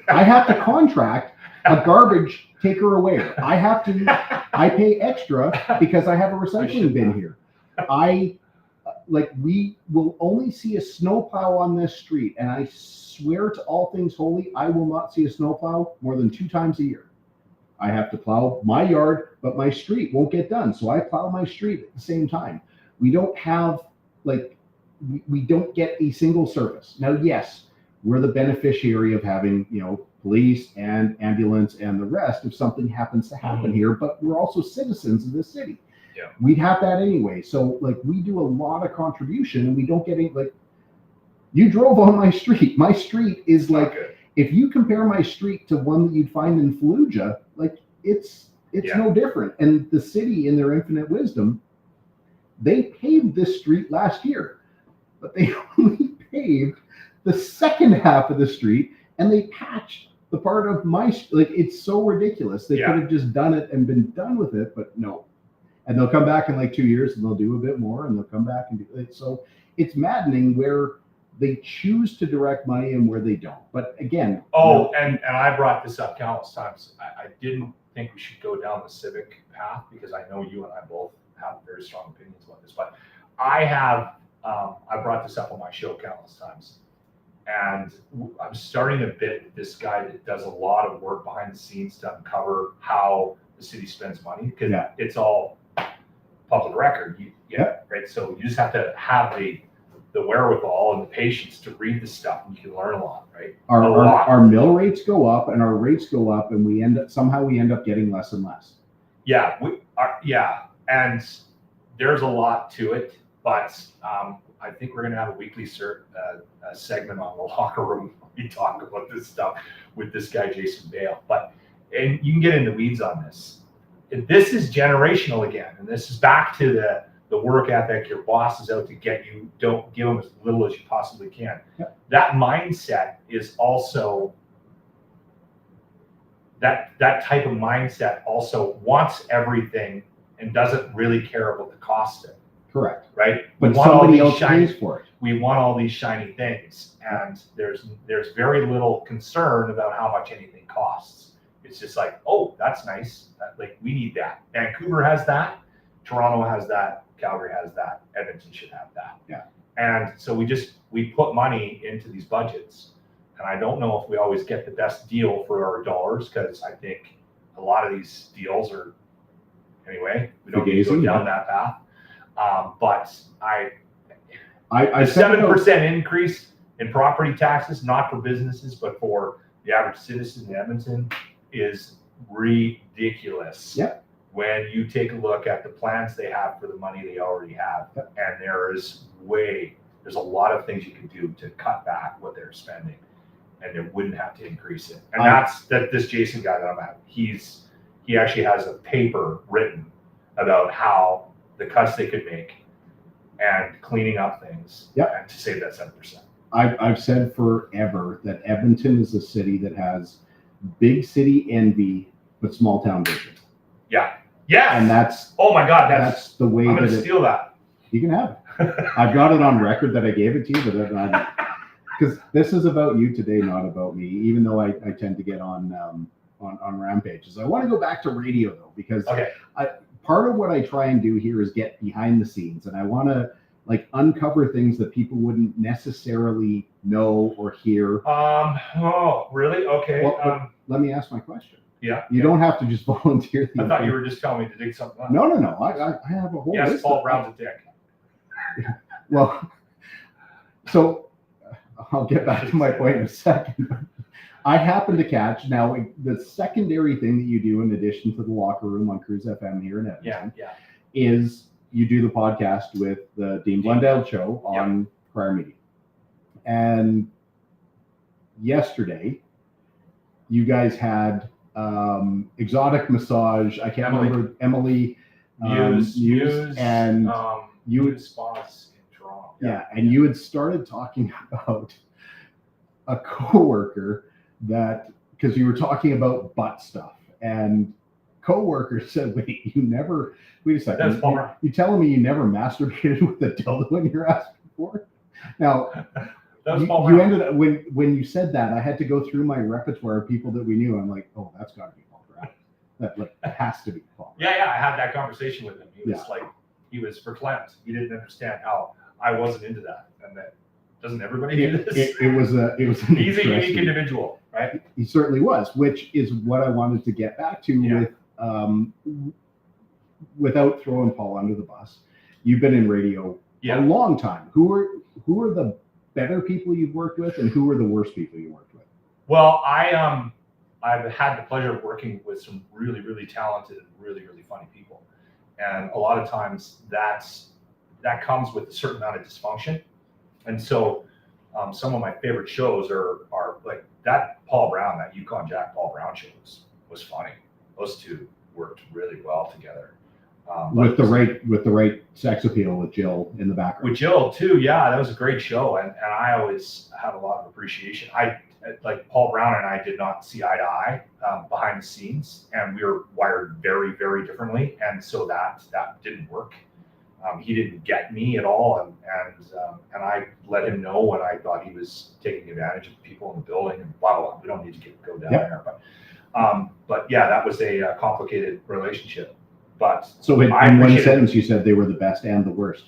have to contract a garbage taker away. I pay extra because I have a recycling bin here. We will only see a snowplow on this street, and I swear to all things holy, I will not see a snowplow more than 2 times a year. I have to plow my yard, but my street won't get done, so I plow my street at the same time. We don't have, we don't get a single service. Now, yes, we're the beneficiary of having, police and ambulance and the rest if something happens to happen here, but we're also citizens of this city. Yeah. We'd have that anyway. So we do a lot of contribution, and we don't get any, you drove on my street. My street is if you compare my street to one that you'd find in Fallujah, it's no different. And the city, in their infinite wisdom, they paved this street last year, but they only paved the second half of the street, and they patched the part of my, it's so ridiculous. They could have just done it and been done with it, but no. And they'll come back in 2 years and they'll do a bit more, and they'll come back and do it. So it's maddening where they choose to direct money and where they don't. But again. And I brought this up countless times. I didn't think we should go down the civic path, because I know you and I both have very strong opinions about this. But I brought this up on my show countless times. And I'm starting a bit with this guy that does a lot of work behind the scenes to uncover how the city spends money, because it's all public record. Right. So you just have to have the wherewithal and the patience to read the stuff, and you can learn a lot, right? Our mill rates go up, and our rates go up, and we end up getting less and less. Yeah, and there's a lot to it, but I think we're going to have a weekly segment on the locker room where we talk about this stuff with this guy Jason Bale. And you can get into weeds on this. This is generational again, and this is back to the work ethic. Your boss is out to get you. Don't give them as little as you possibly can. Yep. That mindset is also that type of mindset also wants everything and doesn't really care about the cost of it. Correct. Right? But somebody else pays for it. We want all these shiny things, and there's very little concern about how much anything costs. It's just like, oh, that's nice. Like, we need that. Vancouver has that. Toronto has that. Calgary has that. Edmonton should have that. Yeah. And so we put money into these budgets, and I don't know if we always get the best deal for our dollars, because I think a lot of these deals are, anyway, we don't need to go down that path. But I 7% increase in property taxes, not for businesses, but for the average citizen in Edmonton, is ridiculous. Yep. When you take a look at the plans they have for the money they already have, and there's a lot of things you can do to cut back what they're spending, and they wouldn't have to increase it. And that's this Jason guy that I'm at. He actually has a paper written about how the cuts they could make and cleaning up things, and to save that 7%. I've said forever that Edmonton is a city that has big city envy but small town vision. Yeah. Yes. And that's, oh my God, that's the way I'm going to steal that. You can have it. I've got it on record that I gave it to you, but because this is about you today, not about me, even though I tend to get on rampages. I want to go back to radio though, because part of what I try and do here is get behind the scenes, and I want to uncover things that people wouldn't necessarily know or hear. Oh, really? Okay. Well, let me ask my question. Yeah. You don't have to just volunteer. I thought you were just telling me to dig something up. No. I have a whole list. Yes, Paul Brown's a dick. Well, so I'll get back to my point in a second. I happen to catch now the secondary thing that you do in addition to the locker room on Cruise FM here in Edmonton is you do the podcast with the Dean Blundell show on Prior Media. And yesterday, you guys had exotic massage. I can't remember Emily Muse and you Muse spas in Toronto. Yeah, and you had started talking about a coworker that, because you were talking about butt stuff, and coworker said, wait a second, you telling me you never masturbated with a dildo in your ass before? Now, you ended up, when you said that, I had to go through my repertoire of people that we knew. I'm like, oh, that's got to be Paul Brown. That has to be Paul Brown. Yeah, I had that conversation with him. He was verklempt. He didn't understand how I wasn't into that, and that doesn't everybody do this? It was he's a unique individual, right? He certainly was, which is what I wanted to get back to with, without throwing Paul under the bus. You've been in radio a long time. Who are the better people you've worked with, and who are the worst people you worked with? Well, I've had the pleasure of working with some really, really talented and really, really funny people, and a lot of times that comes with a certain amount of dysfunction. And so some of my favorite shows are like that Paul Brown, that Yukon Jack Paul Brown show was funny. Those two worked really well together. With the right sex appeal with Jill in the background. With Jill too, yeah, that was a great show, and I always had a lot of appreciation. Like Paul Brown and I did not see eye to eye behind the scenes, and we were wired very, very differently, and so that didn't work. He didn't get me at all, and I let him know when I thought he was taking advantage of people in the building, and blah blah blah. We don't need to go down there, but yeah, that was a complicated relationship. But so in one sentence, you said they were the best and the worst.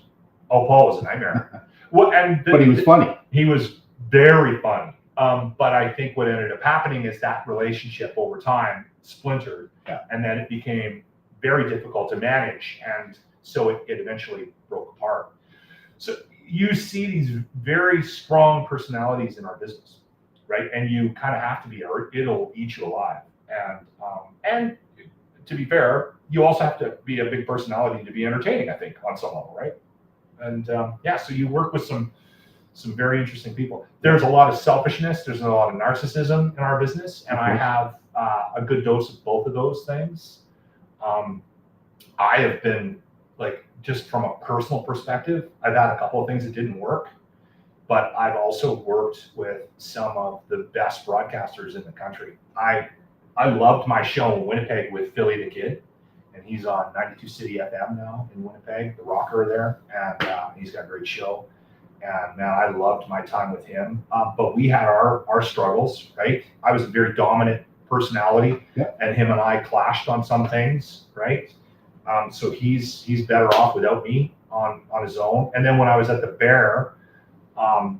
Oh, Paul was a nightmare. Well, but he was funny. He was very funny. But I think what ended up happening is that relationship over time splintered, and then it became very difficult to manage, and so it eventually broke apart. So you see these very strong personalities in our business, right? And you kind of have to be, or it'll eat you alive. And to be fair, you also have to be a big personality to be entertaining, I think, on some level, right? And so you work with some very interesting people. There's a lot of selfishness. There's a lot of narcissism in our business, and I have a good dose of both of those things. I have been, like, just from a personal perspective, I've had a couple of things that didn't work, but I've also worked with some of the best broadcasters in the country. I loved my show in Winnipeg with Philly the Kid, and he's on 92 City FM now in Winnipeg, the rocker there, and he's got a great show. And man, I loved my time with him. But we had our struggles, right? I was a very dominant personality, and him and I clashed on some things, right? So he's better off without me on his own. And then when I was at the Bear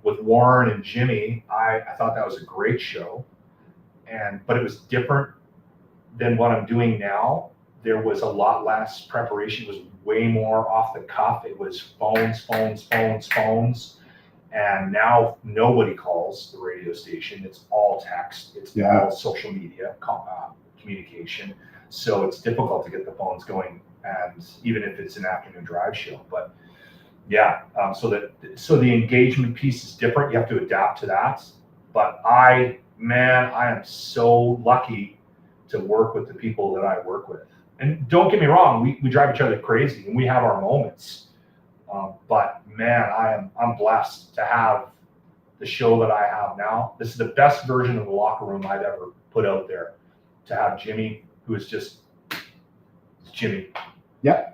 with Warren and Jimmy, I thought that was a great show. But it was different than what I'm doing now. There was a lot less preparation. It was way more off the cuff. It was phones. And now nobody calls the radio station. It's all text. It's all social media communication. So it's difficult to get the phones going, and even if it's an afternoon drive show. But so the engagement piece is different. You have to adapt to that. But I am so lucky to work with the people that I work with. And don't get me wrong, we drive each other crazy, and we have our moments. But man, I'm blessed to have the show that I have now. This is the best version of the locker room I've ever put out there. To have Jimmy, who is just Jimmy. Yeah.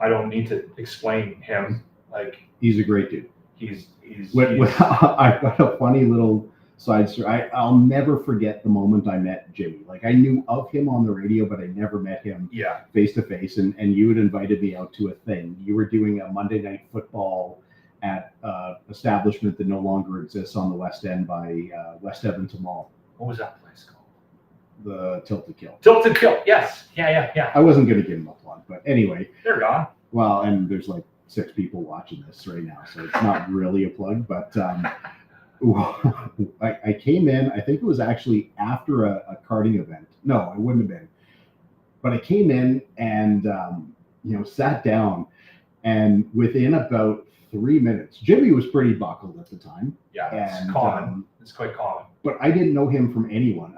I don't need to explain him. Like, he's a great dude. I've got a funny little side story. I'll never forget the moment I met Jimmy. Like, I knew of him on the radio, but I never met him face to face. And you had invited me out to a thing. You were doing a Monday Night Football at an establishment that no longer exists on the West End by West Edmonton Mall. What was that place called? The Tilted Kill. Tilted Kill, yes. Yeah. I wasn't going to give him a plug, but anyway. They're gone. Well, and there's like 6 people watching this right now, so it's not really a plug, but I came in, I think it was actually after a karting event. No, it wouldn't have been. But I came in and, sat down, and within about 3 minutes, Jimmy was pretty buckled at the time. Yeah, it's common. It's quite common. But I didn't know him from anyone.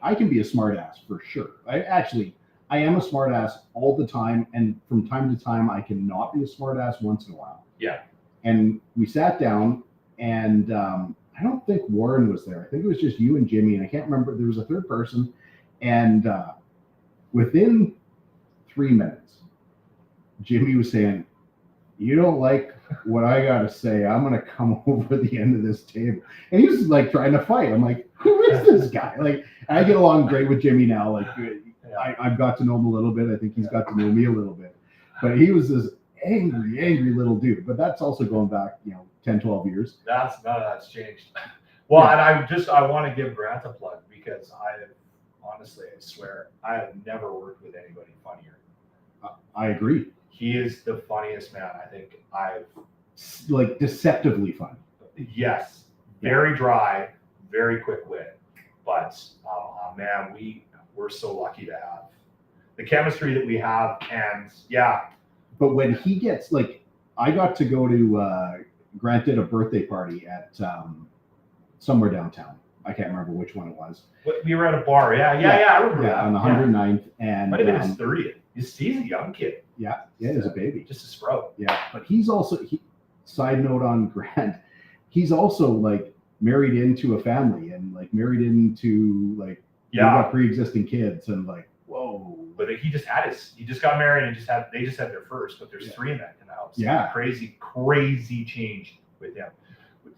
I can be a smartass for sure. I am a smartass all the time, and from time to time, I cannot be a smartass once in a while. Yeah. And we sat down, and I don't think Warren was there. I think it was just you and Jimmy, and I can't remember. There was a third person, and within 3 minutes, Jimmy was saying, "You don't like what I got to say, I'm going to come over the end of this table." And he was like trying to fight. I'm like, who is this guy? Like, I get along great with Jimmy now. Like, I've got to know him a little bit. I think he's got to know me a little bit. But he was this angry little dude. But that's also going back, 10, 12 years. None of that's changed. Well, and I want to give Grant a plug, because honestly, I swear, I have never worked with anybody funnier. I agree. He is the funniest man I think I've... Like, deceptively funny. Yes. Very dry, very quick wit. But, man, we're so lucky to have the chemistry that we have. And, But when he gets, like, I got to go to, Grant did a birthday party at somewhere downtown. I can't remember which one it was. We were at a bar. Yeah, I remember that. On the 109th. And might have been his 30th. He's a young kid. Yeah, he's a baby. Just a sprout. Yeah, but he's also, side note on Grant, he's also like married into a family, and like married into like, got pre-existing kids, and like, whoa. But he just got married and they just had their first, but there's 3 in the house. Yeah. Crazy change with him.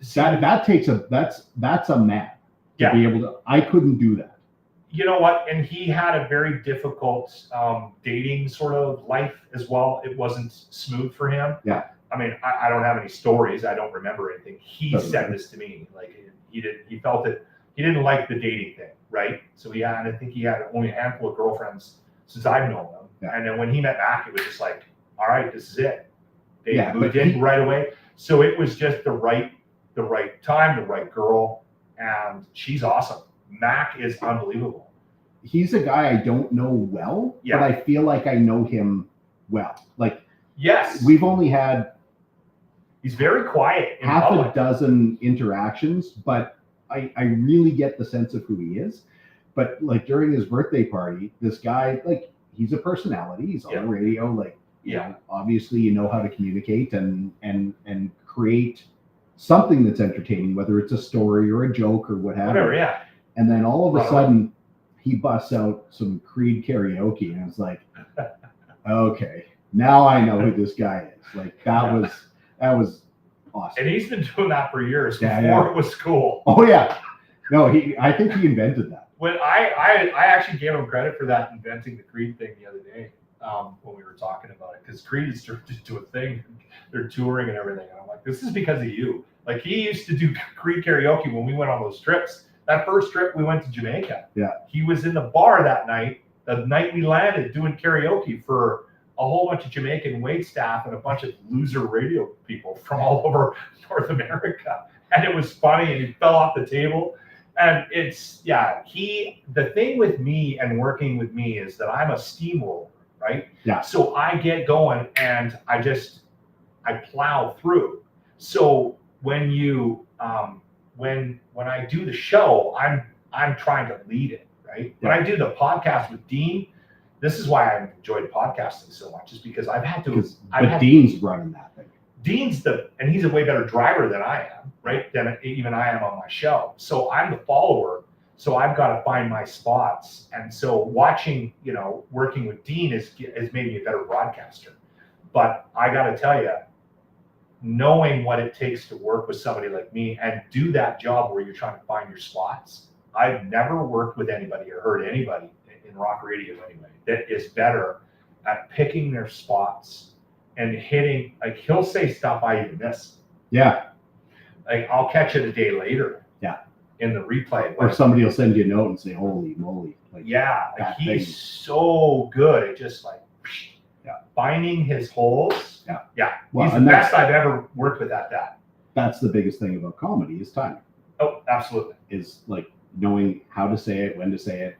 That's a man to be able to, I couldn't do that. You know what? And he had a very difficult dating sort of life as well. It wasn't smooth for him. Yeah. I mean, I don't have any stories. I don't remember anything. He said this to me. Like, he felt that he didn't like the dating thing, right? So I think he had only a handful of girlfriends since I've known him. Yeah. And then when he met Mac, it was just like, all right, this is it. They moved but in right away. So it was just the right time, the right girl, and she's awesome. Mac is unbelievable. He's a guy I don't know well, Yeah. but I feel like I know him well. Like, yes, we've only had he's very quiet in half public. a dozen interactions, but I really get the sense of who he is. But like during his birthday party, this guy, like, he's a personality. He's on the radio. Like, you know, obviously you know how to communicate and create something that's entertaining, whether it's a story or a joke or whatever. Yeah. And then all of a sudden he busts out some Creed karaoke, and it's like, okay, now I know who this guy is. Like, that was awesome. And he's been doing that for years before it was cool. Oh yeah. No, I think he invented that. When I actually gave him credit for that, inventing the Creed thing the other day, when we were talking about it, because Creed is turned into a thing. They're touring and everything, and I'm like, this is because of you. Like, he used to do Creed karaoke when we went on those trips. That first trip we went to Jamaica. Yeah. He was in the bar that night, the night we landed, doing karaoke for a whole bunch of Jamaican wait staff and a bunch of loser radio people from all over North America. And it was funny, and he fell off the table. And the thing with me and working with me is that I'm a steamroller, right? Yeah. So I get going and I plow through. So when when I do the show, I'm trying to lead it, right? Yeah. When I do the podcast with Dean, this is why I enjoyed podcasting so much, is because I've had to. Dean's running that thing. Dean's and he's a way better driver than I am, right? Than even I am on my show. So I'm the follower. So I've got to find my spots. And so working with Dean has made me a better broadcaster. But I got to tell you, knowing what it takes to work with somebody like me and do that job where you're trying to find your spots, I've never worked with anybody or heard anybody in rock radio anyway that is better at picking their spots and hitting. Like, he'll say stuff I even miss. Yeah. Like, I'll catch it a day later. Yeah. In the replay. Or somebody will send you a note and say, holy moly. Like, he's so good at just like finding his holes. Yeah. Yeah. Well, he's the best I've ever worked with at that. That's the biggest thing about comedy is timing. Oh, absolutely. Is like knowing how to say it, when to say it.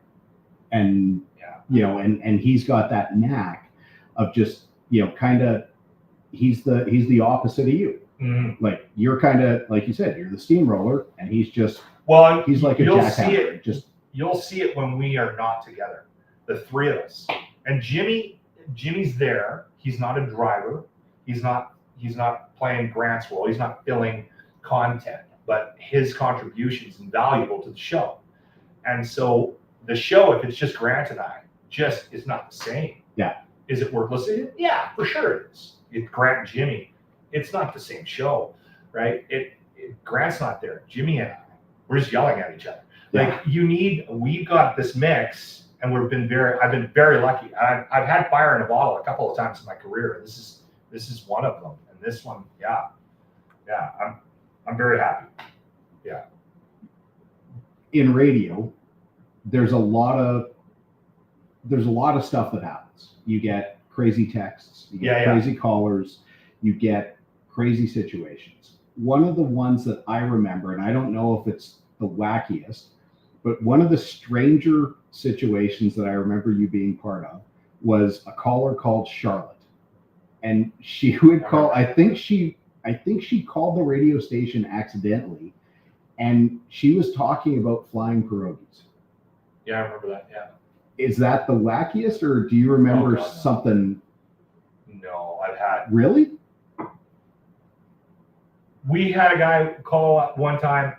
And, and he's got that knack of just, kind of, he's the opposite of you. Mm-hmm. Like, you're kind of, like you said, you're the steamroller, and he's just, he's like a jackhammer. You'll see it when we are not together, the three of us. And Jimmy's there. He's not a driver. He's not playing Grant's role. He's not filling content, but his contribution is invaluable to the show. And so the show, if it's just Grant and I, just is not the same. Yeah. Is it worth listening to? Yeah, for sure it is. It's Grant and Jimmy. It's not the same show, right? Grant's not there. Jimmy and I, we're just yelling at each other. Yeah. Like, we've got this mix, and I've been very lucky. I've had fire in a bottle a couple of times in my career. This is one of them. And this one, I'm very happy. Yeah. In radio, there's a lot of stuff that happens. You get crazy texts, you get crazy callers, you get crazy situations. One of the ones that I remember, and I don't know if it's the wackiest, but one of the stranger situations that I remember you being part of was a caller called Charlotte. And she would call, I think she called the radio station accidentally, and she was talking about flying pierogies. Yeah, I remember that. Yeah. Is that the wackiest, or do you remember something? No, I've had. Really? We had a guy call up one time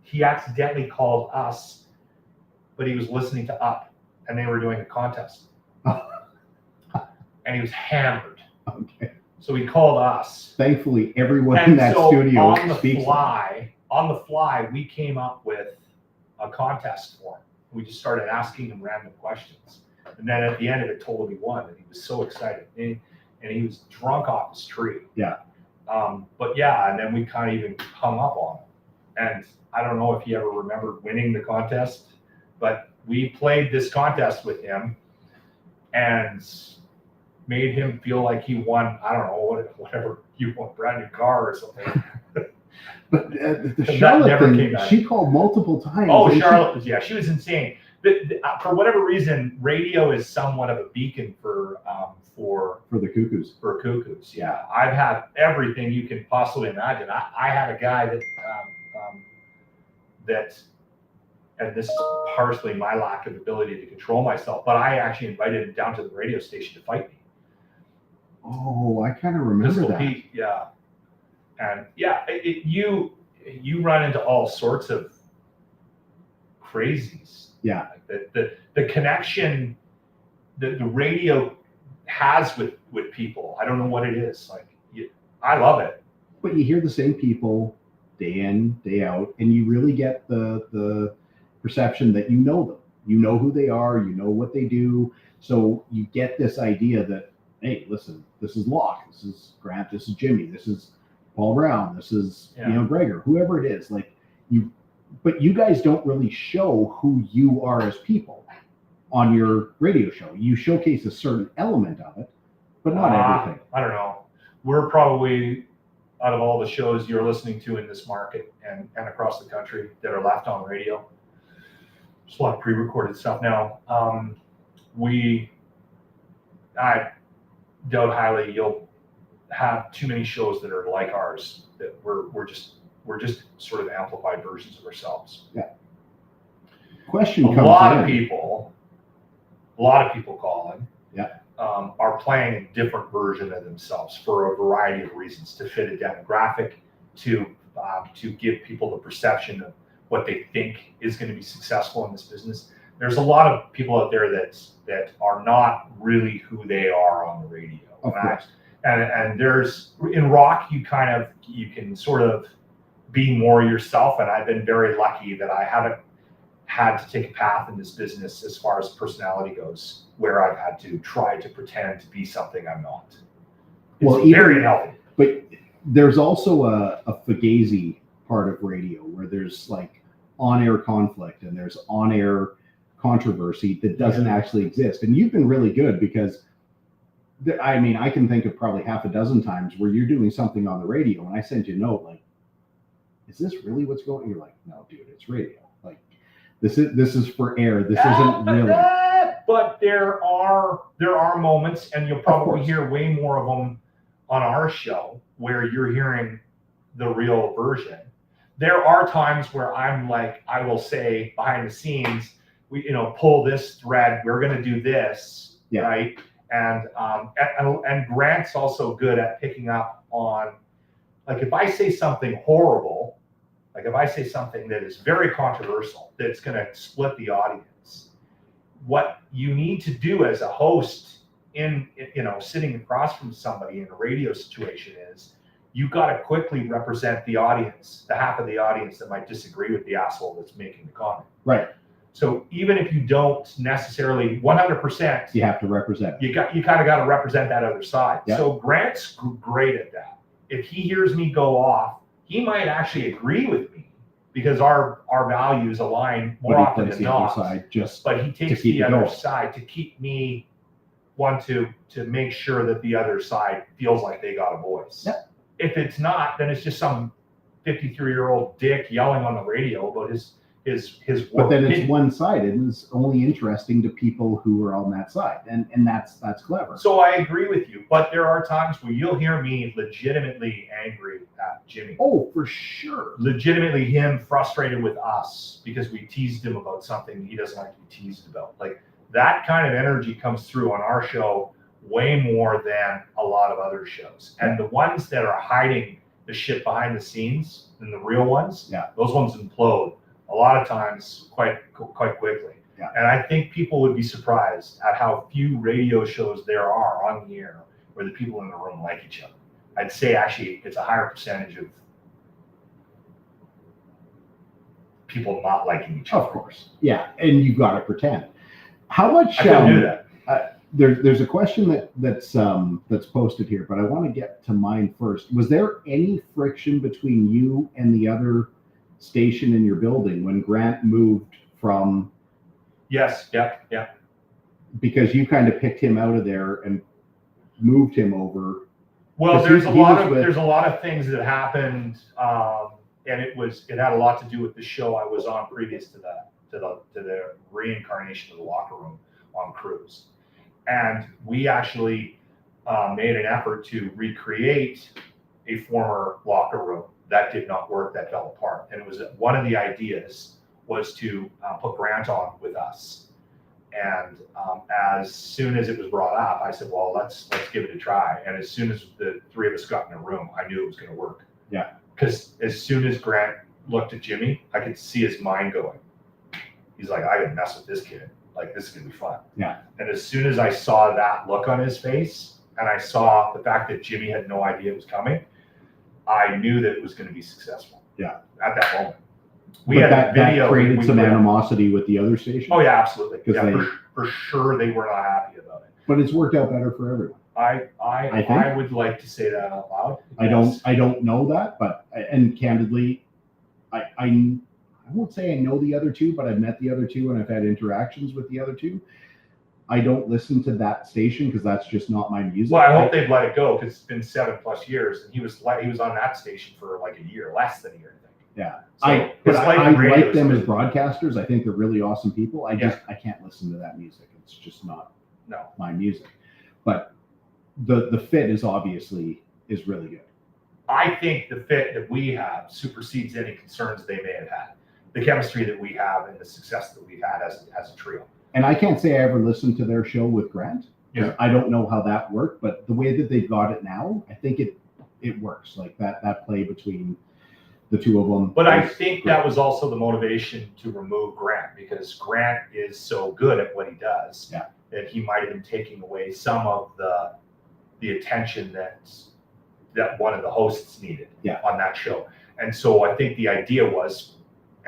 he accidentally called us, but he was listening to Up, and they were doing a contest. And he was hammered. Okay. So he called us. Thankfully, everyone in that studio speaks. On the fly, we came up with a contest for him. We just started asking him random questions. And then at the end of it, told him he won, and he was so excited. And he was drunk off his tree. Yeah. And then we kind of even hung up on him. and I don't know if he ever remembered winning the contest, but we played this contest with him and made him feel like he won, I don't know, whatever, he won a brand new car or something. But the Charlotte thing, she called multiple times. Oh, Charlotte, she was insane. For whatever reason, radio is somewhat of a beacon for the Cuckoos. For Cuckoos, yeah. I've had everything you can possibly imagine. I had a guy that, and this is partially my lack of ability to control myself, but I actually invited him down to the radio station to fight me. Oh, I kind of remember that. Pete, yeah. And yeah, you run into all sorts of crazies. Yeah. Like the connection that the radio has with people. I don't know what it is. I love it. But you hear the same people day in, day out, and you really get the perception that you know them. You know who they are. You know what they do. So you get this idea that, hey, listen, this is Locke. This is Grant. This is Jimmy. This is Paul Brown. This is Gregor. Whoever it is, but you guys don't really show who you are as people on your radio show. You showcase a certain element of it, but not everything. I don't know. We're probably, out of all the shows you're listening to in this market and across the country that are left on radio, there's a lot of pre-recorded stuff now. I doubt highly you'll have too many shows that are like ours, that we're just sort of amplified versions of ourselves. Yeah. Question comes a lot of people calling yeah. Are playing a different version of themselves for a variety of reasons, to fit a demographic, to give people the perception of what they think is going to be successful in this business. There's a lot of people out there that are not really who they are on the radio. Of course. And there's, in rock, you can sort of be more yourself. And I've been very lucky that I haven't had to take a path in this business as far as personality goes, where I've had to try to pretend to be something I'm not. It's very healthy. But there's also a fugazi part of radio where there's on-air conflict and there's on-air controversy that doesn't actually exist. And you've been really good because I can think of probably half a dozen times where you're doing something on the radio and I send you a note is this really what's going on? You're like, no, dude, it's radio. This is for air. This isn't really. But there are moments, and you'll probably hear way more of them on our show, where you're hearing the real version. There are times where I will say behind the scenes, we pull this thread. We're going to do this, right? And Grant's also good at picking up on, if I say something horrible. If I say something that is very controversial, that's going to split the audience, what you need to do as a host sitting across from somebody in a radio situation is you got to quickly represent the audience, the half of the audience that might disagree with the asshole that's making the comment. Right. So even if you don't necessarily 100%, you have to represent. You kind of got to represent that other side. Yep. So Grant's great at that. If he hears me go off, he might actually agree with me because our values align more often than not. But he takes the other side to keep me to make sure that the other side feels like they got a voice. Yep. If it's not, then it's just some 53-year-old dick yelling on the radio about his work. But then it's one-sided, and it's only interesting to people who are on that side, and that's clever. So I agree with you, but there are times where you'll hear me legitimately angry at Jimmy. Oh, for sure. Legitimately him frustrated with us because we teased him about something he doesn't like to be teased about. That kind of energy comes through on our show way more than a lot of other shows. And the ones that are hiding the shit behind the scenes than the real ones, those ones implode a lot of times quite quickly. Yeah. And I think people would be surprised at how few radio shows there are on the air where the people in the room like each other. I'd say actually it's a higher percentage of people not liking each other. Of course. Yeah. And you've got to pretend. How much I couldn't do that. There's a question that's posted here, but I want to get to mine first. Was there any friction between you and the other station in your building when Grant moved from. Yes. Yeah. Because you kind of picked him out of there and moved him over. Well, there's a lot of things that happened, and it had a lot to do with the show I was on previous to the reincarnation of the Locker Room on Cruise, and we actually made an effort to recreate a former locker room that did not work, that fell apart, and it was one of the ideas was to put Grant on with us. And as soon as it was brought up, I said, well, let's give it a try. And as soon as the three of us got in a room, I knew it was going to work. Yeah. Because as soon as Grant looked at Jimmy, I could see his mind going. He's like, I can mess with this kid. Like, this is going to be fun. Yeah. And as soon as I saw that look on his face, and I saw the fact that Jimmy had no idea it was coming, I knew that it was going to be successful. Yeah. At that moment. That created some animosity with the other station. Oh yeah, absolutely. Yeah, for sure they were not happy about it. But it's worked out better for everyone. I would like to say that out loud. I don't know that, but and candidly, I won't say I know the other two, but I've met the other two and I've had interactions with the other two. I don't listen to that station because that's just not my music. Well, I hope they've let it go because it's been 7+ years, and he was on that station for like a year, less than a year, I think. Yeah, so I like them as broadcasters. I think they're really awesome people. I can't listen to that music. It's just not my music. But the fit is really good. I think the fit that we have supersedes any concerns they may have had. The chemistry that we have and the success that we've had as a trio. And I can't say I ever listened to their show with Grant. Yeah. I don't know how that worked, but the way that they've got it now, I think it works. Like that play between the two of them. But I think that was also the motivation to remove Grant, because Grant is so good at what he does that he might have been taking away some of the attention that one of the hosts needed on that show. And so I think the idea was,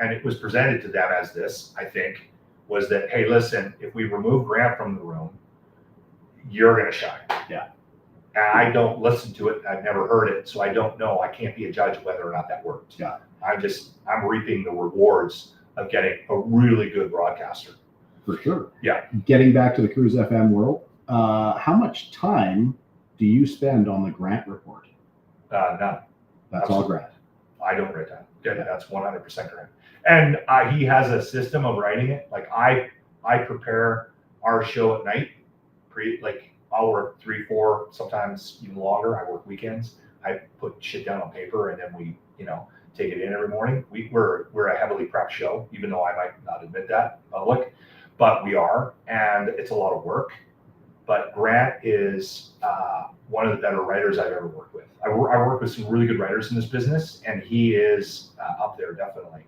and it was presented to them as this, I think, was that, hey, listen, if we remove Grant from the room, you're going to shine. Yeah. And I don't listen to it. I've never heard it, so I don't know. I can't be a judge of whether or not that worked. Yeah. I'm reaping the rewards of getting a really good broadcaster. For sure. Yeah. Getting back to the Cruise FM world, how much time do you spend on the Grant report? None. That's all Grant. I don't write that. Yeah, that's 100% Grant. And he has a system of writing it. Like I prepare our show at night. I'll work 3, 4, sometimes even longer. I work weekends. I put shit down on paper, and then we, take it in every morning. We're a heavily prepped show, even though I might not admit that in public, but we are, and it's a lot of work. But Grant is one of the better writers I've ever worked with. I work with some really good writers in this business, and he is up there definitely.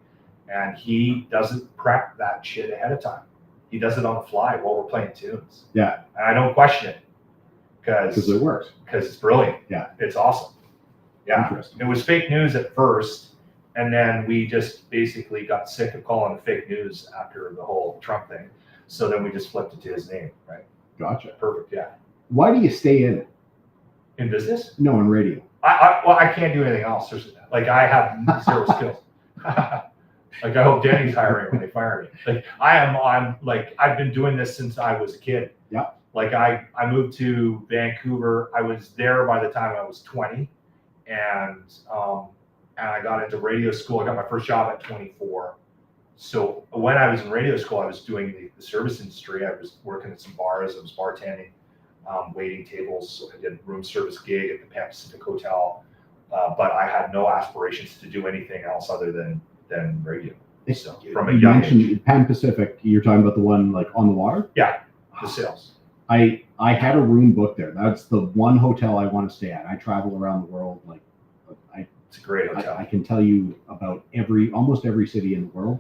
And he doesn't prep that shit ahead of time. He does it on the fly while we're playing tunes. Yeah. And I don't question it because it works. Because it's brilliant. Yeah. It's awesome. Yeah. It was fake news at first, and then we just basically got sick of calling it fake news after the whole Trump thing. So then we just flipped it to his name, right? Gotcha. Perfect. Yeah. Why do you stay in it? In business? No, in radio. I can't do anything else. Like I have zero skills. Like I hope Danny's hiring when they fire me. Like I've been doing this since I was a kid. Yeah. Like I moved to Vancouver. I was there by the time I was 20, and I got into radio school. I got my first job at 24. So when I was in radio school, I was doing the service industry. I was working at some bars. I was bartending, waiting tables. So I did a room service gig at the Pan Pacific Hotel. But I had no aspirations to do anything else other than radio. So from a young age. Pan Pacific, you're talking about the one like on the water? Yeah, the sales. I had a room booked there. That's the one hotel I want to stay at. I travel around the world. It's a great hotel. I can tell you about almost every city in the world.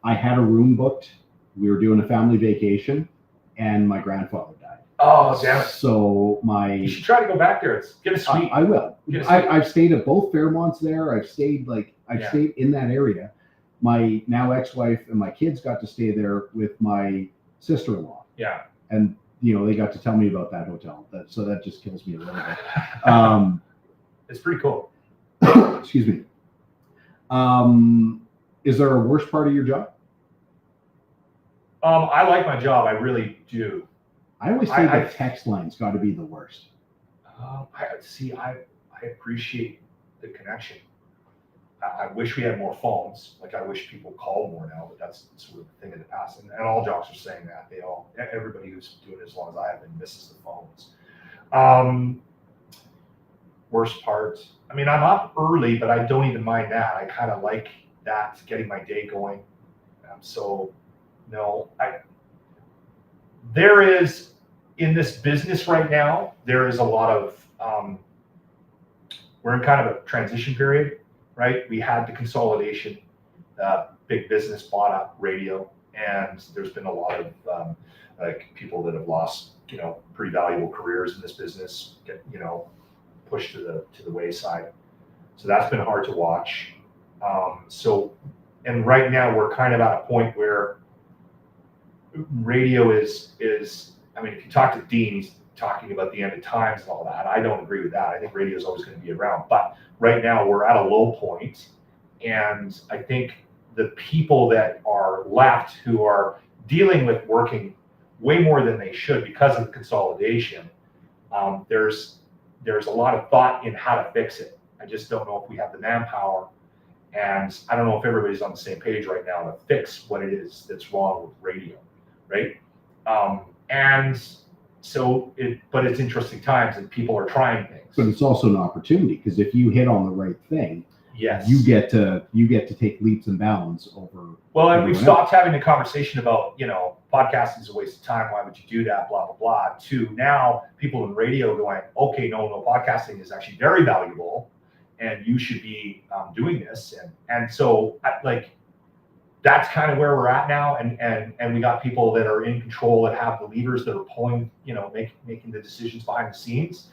I had a room booked. We were doing a family vacation, and my grandfather died. Oh, damn it. So you should try to go back there. Get a suite. I will. I've stayed at both Fairmonts there. I've stayed stayed in that area. My now ex-wife and my kids got to stay there with my sister-in-law. Yeah. And they got to tell me about that hotel. So that just kills me a little bit. It's pretty cool. Excuse me. Is there a worst part of your job? I like my job. I really do. I always say the text line's got to be the worst. I appreciate the connection. I wish we had more phones. Like I wish people called more now, but that's sort of the thing in the past. And all jobs are saying that. Everybody who's doing it as long as I have been misses the phones. Worst part. I mean, I'm up early, but I don't even mind that. I kind of like that, getting my day going. There is, in this business right now, there is a lot of, we're in kind of a transition period, right? We had the consolidation, big business bought up radio, and there's been a lot of like people that have lost, pretty valuable careers in this business, get, pushed to the wayside. So that's been hard to watch. And right now we're kind of at a point where radio is, I mean, if you talk to Dean, he's talking about the end of times and all that. I don't agree with that. I think radio is always going to be around. But right now we're at a low point, and I think the people that are left who are dealing with working way more than they should because of the consolidation, there's a lot of thought in how to fix it. I just don't know if we have the manpower, and I don't know if everybody's on the same page right now to fix what it is that's wrong with radio, right? But it's interesting times, and people are trying things. But it's also an opportunity, because if you hit on the right thing, yes, you get to take leaps and bounds over. Well, and we've stopped having the conversation about, podcasting is a waste of time. Why would you do that? Blah, blah, blah. To now people in radio going, okay, no, podcasting is actually very valuable, and you should be doing this. And so that's kind of where we're at now. And we got people that are in control, that have the levers, that are pulling, making the decisions behind the scenes.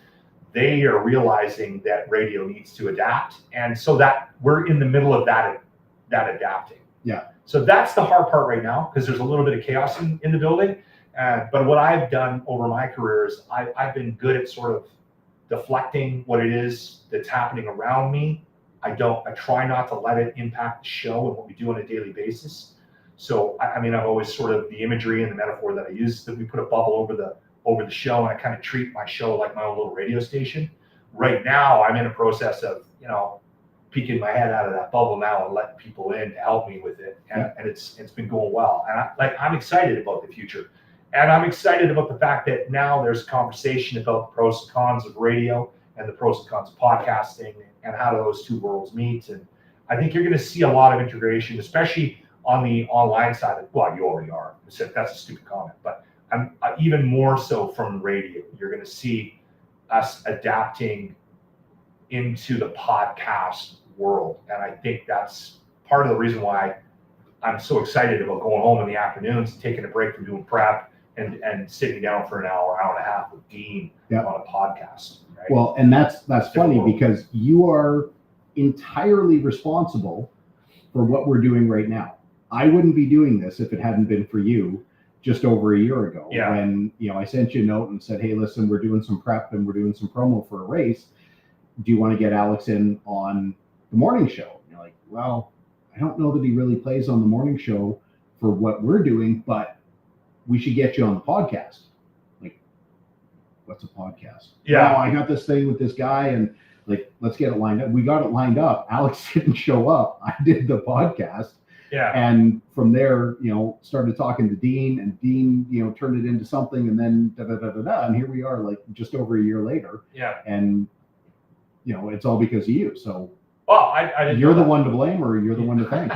They are realizing that radio needs to adapt. And so that we're in the middle of that adapting. Yeah. So that's the hard part right now, because there's a little bit of chaos in the building. But what I've done over my career is I've been good at sort of deflecting what it is that's happening around me. I try not to let it impact the show and what we do on a daily basis. So, I mean, I've always sort of, the imagery and the metaphor that I use, that we put a bubble over the show, and I kind of treat my show like my own little radio station. Right now, I'm in a process of, peeking my head out of that bubble now and letting people in to help me with it. And it's been going well. And I'm excited about the future. And I'm excited about the fact that now there's conversation about the pros and cons of radio and the pros and cons of podcasting, and how do those two worlds meet. And I think you're going to see a lot of integration, especially on the online side. Well, you already are. That's a stupid comment, but I'm even more so from radio. You're going to see us adapting into the podcast world. And I think that's part of the reason why I'm so excited about going home in the afternoons, taking a break from doing prep, and sitting down for an hour and a half with Dean on a podcast. Right? Well, and that's funny, because you are entirely responsible for what we're doing right now. I wouldn't be doing this if it hadn't been for you just over a year ago. Yeah. When I sent you a note and said, hey, listen, we're doing some prep and we're doing some promo for a race. Do you want to get Alex in on the morning show? And you're like, well, I don't know that he really plays on the morning show for what we're doing, but we should get you on the podcast. Like, what's a podcast? Yeah. Well, I got this thing with this guy, and let's get it lined up. We got it lined up. Alex didn't show up. I did the podcast. Yeah. And from there, started talking to Dean, and Dean, turned it into something, and then and here we are, just over a year later. Yeah. And it's all because of you. So, well, I you're the one to blame, or you're the one to thank.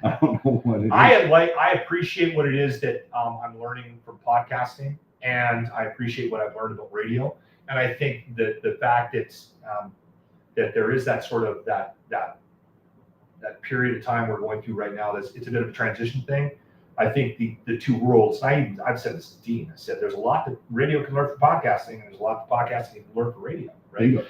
I don't know what it is. I appreciate what it is that I'm learning from podcasting, and I appreciate what I've learned about radio. And I think that the fact that there is that sort of that period of time we're going through right now, it's a bit of a transition thing. I think the two worlds, I've said this to Dean, I said there's a lot that radio can learn from podcasting, and there's a lot that podcasting can learn from radio, right?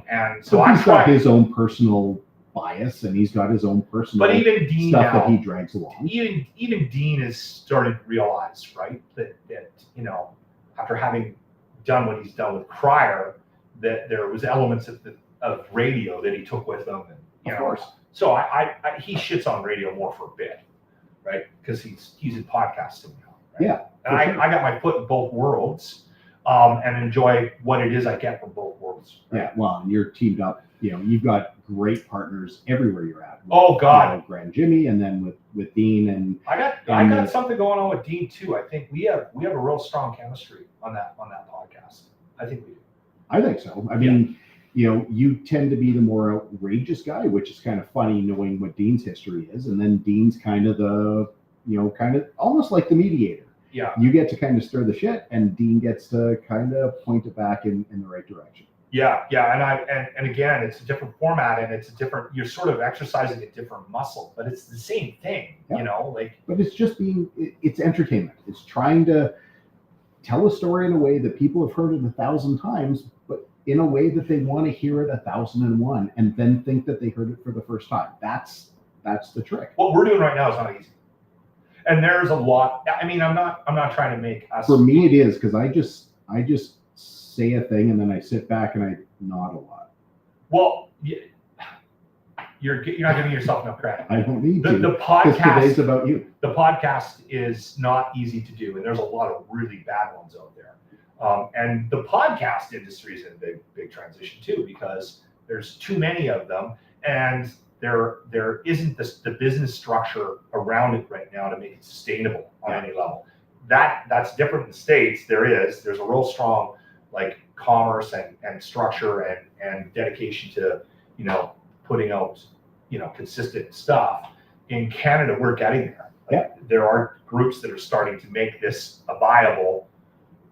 And so he's got his own personal bias, and he's got his own personal Dean stuff now, that he drags along. Even Dean has started to realize, right, that after having done what he's done with Crier, that there was elements of radio that he took with him, and of course. So he shits on radio more for a bit, right? Because he's in podcasting now, right? Yeah. And I got my foot in both worlds, and enjoy what it is I get from both worlds. Right? Yeah. Well, and you're teamed up. You've got great partners everywhere you're at. Oh God, Grand Jimmy, and then with Dean and I got something going on with Dean too. I think we have a real strong chemistry on that podcast. I think we do. I think so. I mean, you tend to be the more outrageous guy, which is kind of funny knowing what Dean's history is. And then Dean's kind of the, kind of almost like the mediator. Yeah. You get to kind of stir the shit, and Dean gets to kind of point it back in the right direction. Yeah. And again, it's a different format, and it's a different, you're sort of exercising a different muscle, but it's the same thing, But it's just it's entertainment. It's trying to tell a story in a way that people have heard it 1,000 times, but in a way that they want to hear it 1,001, and then think that they heard it for the first time. That's the trick. What we're doing right now is not easy, and there's a lot. I mean, I'm not trying to make us. For me, it is, because I just say a thing and then I sit back and I nod a lot. Well, you're not giving yourself enough credit. I don't need to. The podcast today's about you. The podcast is not easy to do, and there's a lot of really bad ones out there. And the podcast industry is in a big transition too, because there's too many of them, and there isn't the business structure around it right now to make it sustainable on any level. That's different in the States. There's a real strong commerce and structure and dedication to putting out consistent stuff. In Canada, we're getting there. There are groups that are starting to make this a viable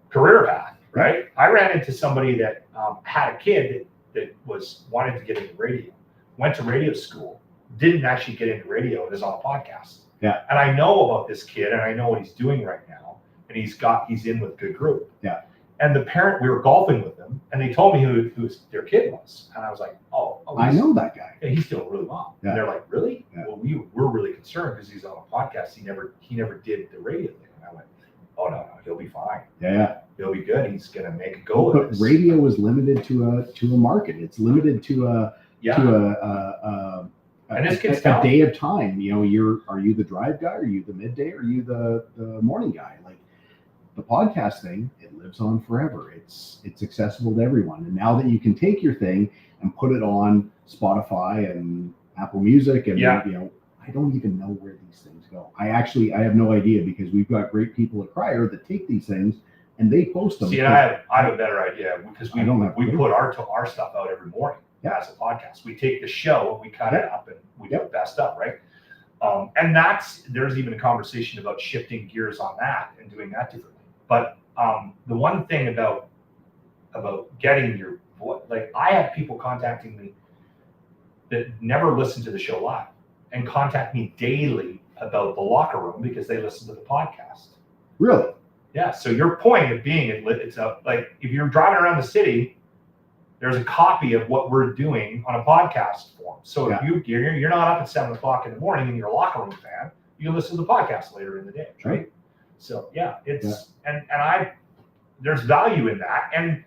career path, right? I ran into somebody that had a kid that was wanted to get into radio, went to radio school, didn't actually get into radio, and is on a podcast. Yeah. And I know about this kid, and I know what he's doing right now, and he's in with a good group. Yeah. And the parent, we were golfing with them, and they told me who their kid was, and I was like, oh I know that guy. Yeah, he's doing really well. Yeah. And they're like, really? Yeah. Well, we're really concerned because he's on a podcast. He never did the radio thing. And I went, oh no, he'll be fine. Yeah. He'll be good. He's gonna make a go of this. But radio is limited to a market. It's limited to a day of time. Are you the drive guy? Are you the midday? Are you the morning guy? The podcast thing, it lives on forever. It's accessible to everyone. And now that you can take your thing and put it on Spotify and Apple Music, and I don't even know where these things go. I have no idea, because we've got great people at Crier that take these things and they post them. See, I have a better idea, because we put our stuff out every morning as a podcast. We take the show and we cut it up and we do it best up, right? And there's even a conversation about shifting gears on that and doing that differently. But the one thing about getting your voice, I have people contacting me that never listen to the show live and contact me daily about the locker room because they listen to the podcast. Really? Yeah. So your point of being it's if you're driving around the city, there's a copy of what we're doing on a podcast form. So if you're not up at 7 o'clock in the morning and you're a locker room fan, you can listen to the podcast later in the day, right? So and there's value in that, and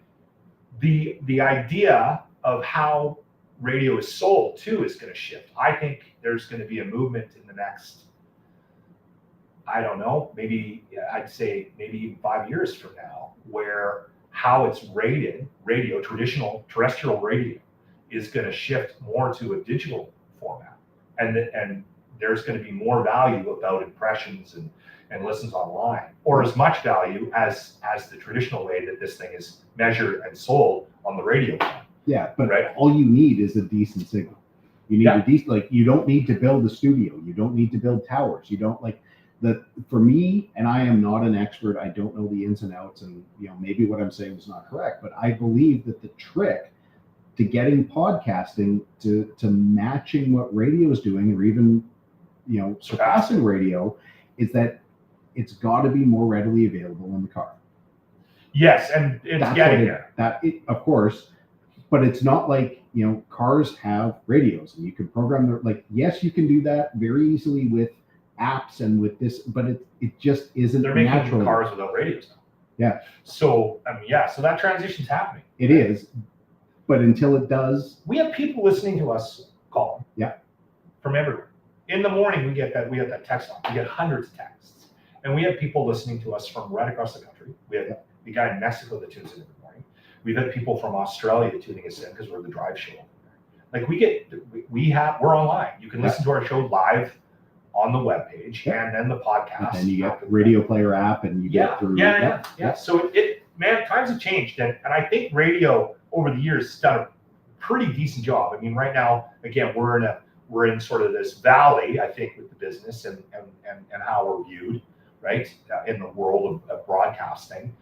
the idea of how radio is sold too is going to shift. I think there's going to be a movement in the next, I don't know, maybe I'd say maybe even 5 years from now, where how it's rated, traditional terrestrial radio, is going to shift more to a digital format, and there's going to be more value about impressions and listens online, or as much value as the traditional way that this thing is measured and sold on the radio. Yeah, but all you need is a decent signal. You need a decent, you don't need to build a studio. You don't need to build towers. You don't for me, and I am not an expert, I don't know the ins and outs, and maybe what I'm saying is not correct, but I believe that the trick to getting podcasting to matching what radio is doing, or even surpassing radio, is that it's got to be more readily available in the car. Yes, and it's getting there. Of course, but it's not like cars have radios and you can program their yes, you can do that very easily with apps and with this, but it just isn't. They're making cars without radios now. Yeah. So so that transition's happening. It is, but until it does, we have people listening to us call. Yeah. from everywhere. In the morning, we get that text line. We get hundreds of texts. And we have people listening to us from right across the country. We have the guy in Mexico that tunes in every morning. We've had people from Australia tuning us in because we're the drive show. Like we're online. You can listen to our show live on the webpage and then the podcast. And you get the radio player app and you get through. Yeah. So times have changed. And I think radio over the years has done a pretty decent job. I mean, right now, again, we're in sort of this valley, I think, with the business and how we're viewed, right, in the world of broadcasting.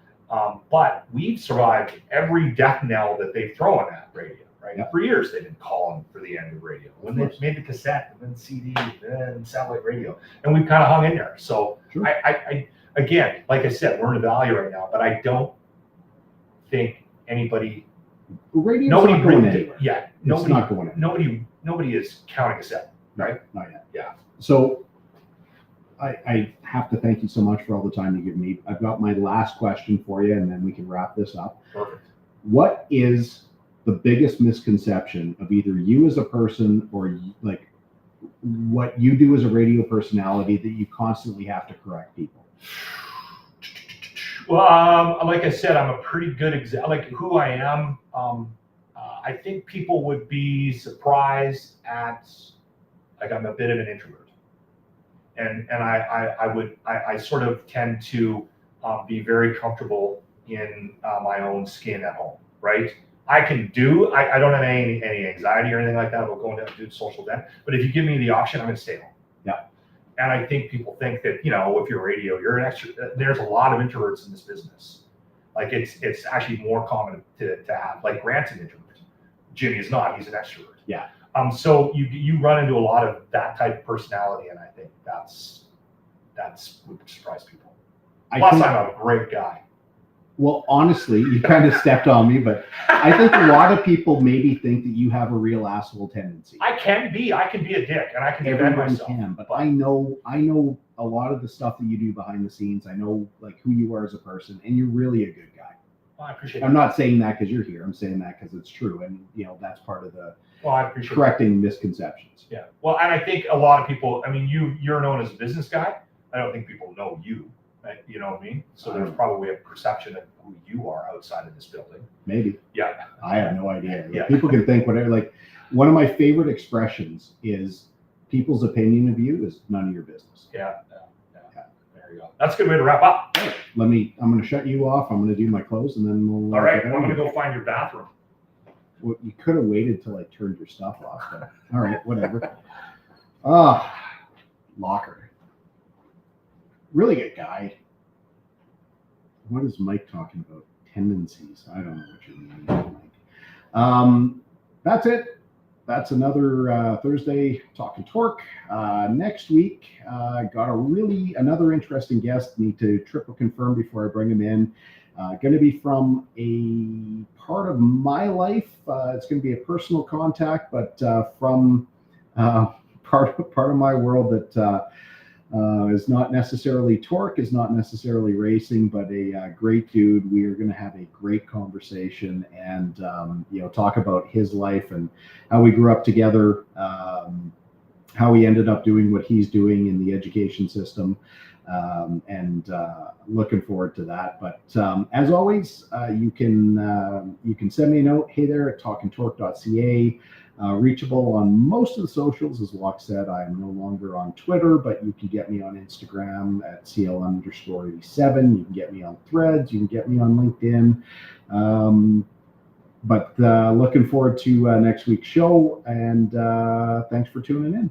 But we've survived every death knell that they've thrown at radio, right? For years, they've been calling for the end of radio. When they made the cassette, and then CD, then satellite radio, and we've kind of hung in there. So I again, like I said, we're in the valley right now, but I don't think nobody Radio's not going anywhere. Yeah, it's not going anywhere. Nobody is counting us out, right? Not yet. Yeah. So I have to thank you so much for all the time you give me. I've got my last question for you, and then we can wrap this up. Perfect. What is the biggest misconception of either you as a person or like what you do as a radio personality that you constantly have to correct people? Well, like I said, I'm a pretty good example. Like who I am, I think people would be surprised at, like, I'm a bit of an introvert, and I sort of tend to be very comfortable in my own skin at home, right? I don't have any anxiety or anything like that about going out and doing social event. But if you give me the option, I'm going to stay home. Yeah. And I think people think that, if you're radio, you're an extra. There's a lot of introverts in this business. Like it's actually more common to have. Like Grant's an introvert. Jimmy is not. He's an extrovert. Yeah. So you run into a lot of that type of personality, and I think that's would surprise people. Plus, I'm a great guy. Well, honestly, you kind of stepped on me, but I think a lot of people maybe think that you have a real asshole tendency. I can be a dick, and I can defend myself. Can, but I know a lot of the stuff that you do behind the scenes. I know like who you are as a person, and you're really a good guy. Well, I appreciate it. I'm not saying that because you're here. I'm saying that because it's true, and that's part of the I appreciate correcting misconceptions. Yeah. Well, and I think a lot of people. I mean, you're known as a business guy. I don't think people know you. You know what I mean? So there's probably a perception of who you are outside of this building. Maybe. Yeah. I have no idea. Yeah. People can think whatever. Like one of my favorite expressions is people's opinion of you is none of your business. Yeah. There you go. That's a good way to wrap up. Right. I'm going to shut you off. I'm going to do my close and then we'll. All right. I'm going to go find your bathroom. Well, you could have waited till I turned your stuff off. But, all right. Whatever. Locker. Really good guy. What is Mike talking about? Tendencies. I don't know what you mean, Mike. That's it. That's another Thursday Talkin' Torque. Next week, got another interesting guest. Need to triple confirm before I bring him in. Going to be from a part of my life. It's going to be a personal contact, but from part of my world that is not necessarily torque, is not necessarily racing, but a great dude. We are going to have a great conversation and talk about his life and how we grew up together, how he ended up doing what he's doing in the education system, and looking forward to that. But as always, you can send me a note. Hey there at talkintorque.ca. Reachable on most of the socials. As Locke said, I am no longer on Twitter, but you can get me on Instagram at CL_87. You can get me on Threads. You can get me on LinkedIn. But looking forward to next week's show, and thanks for tuning in.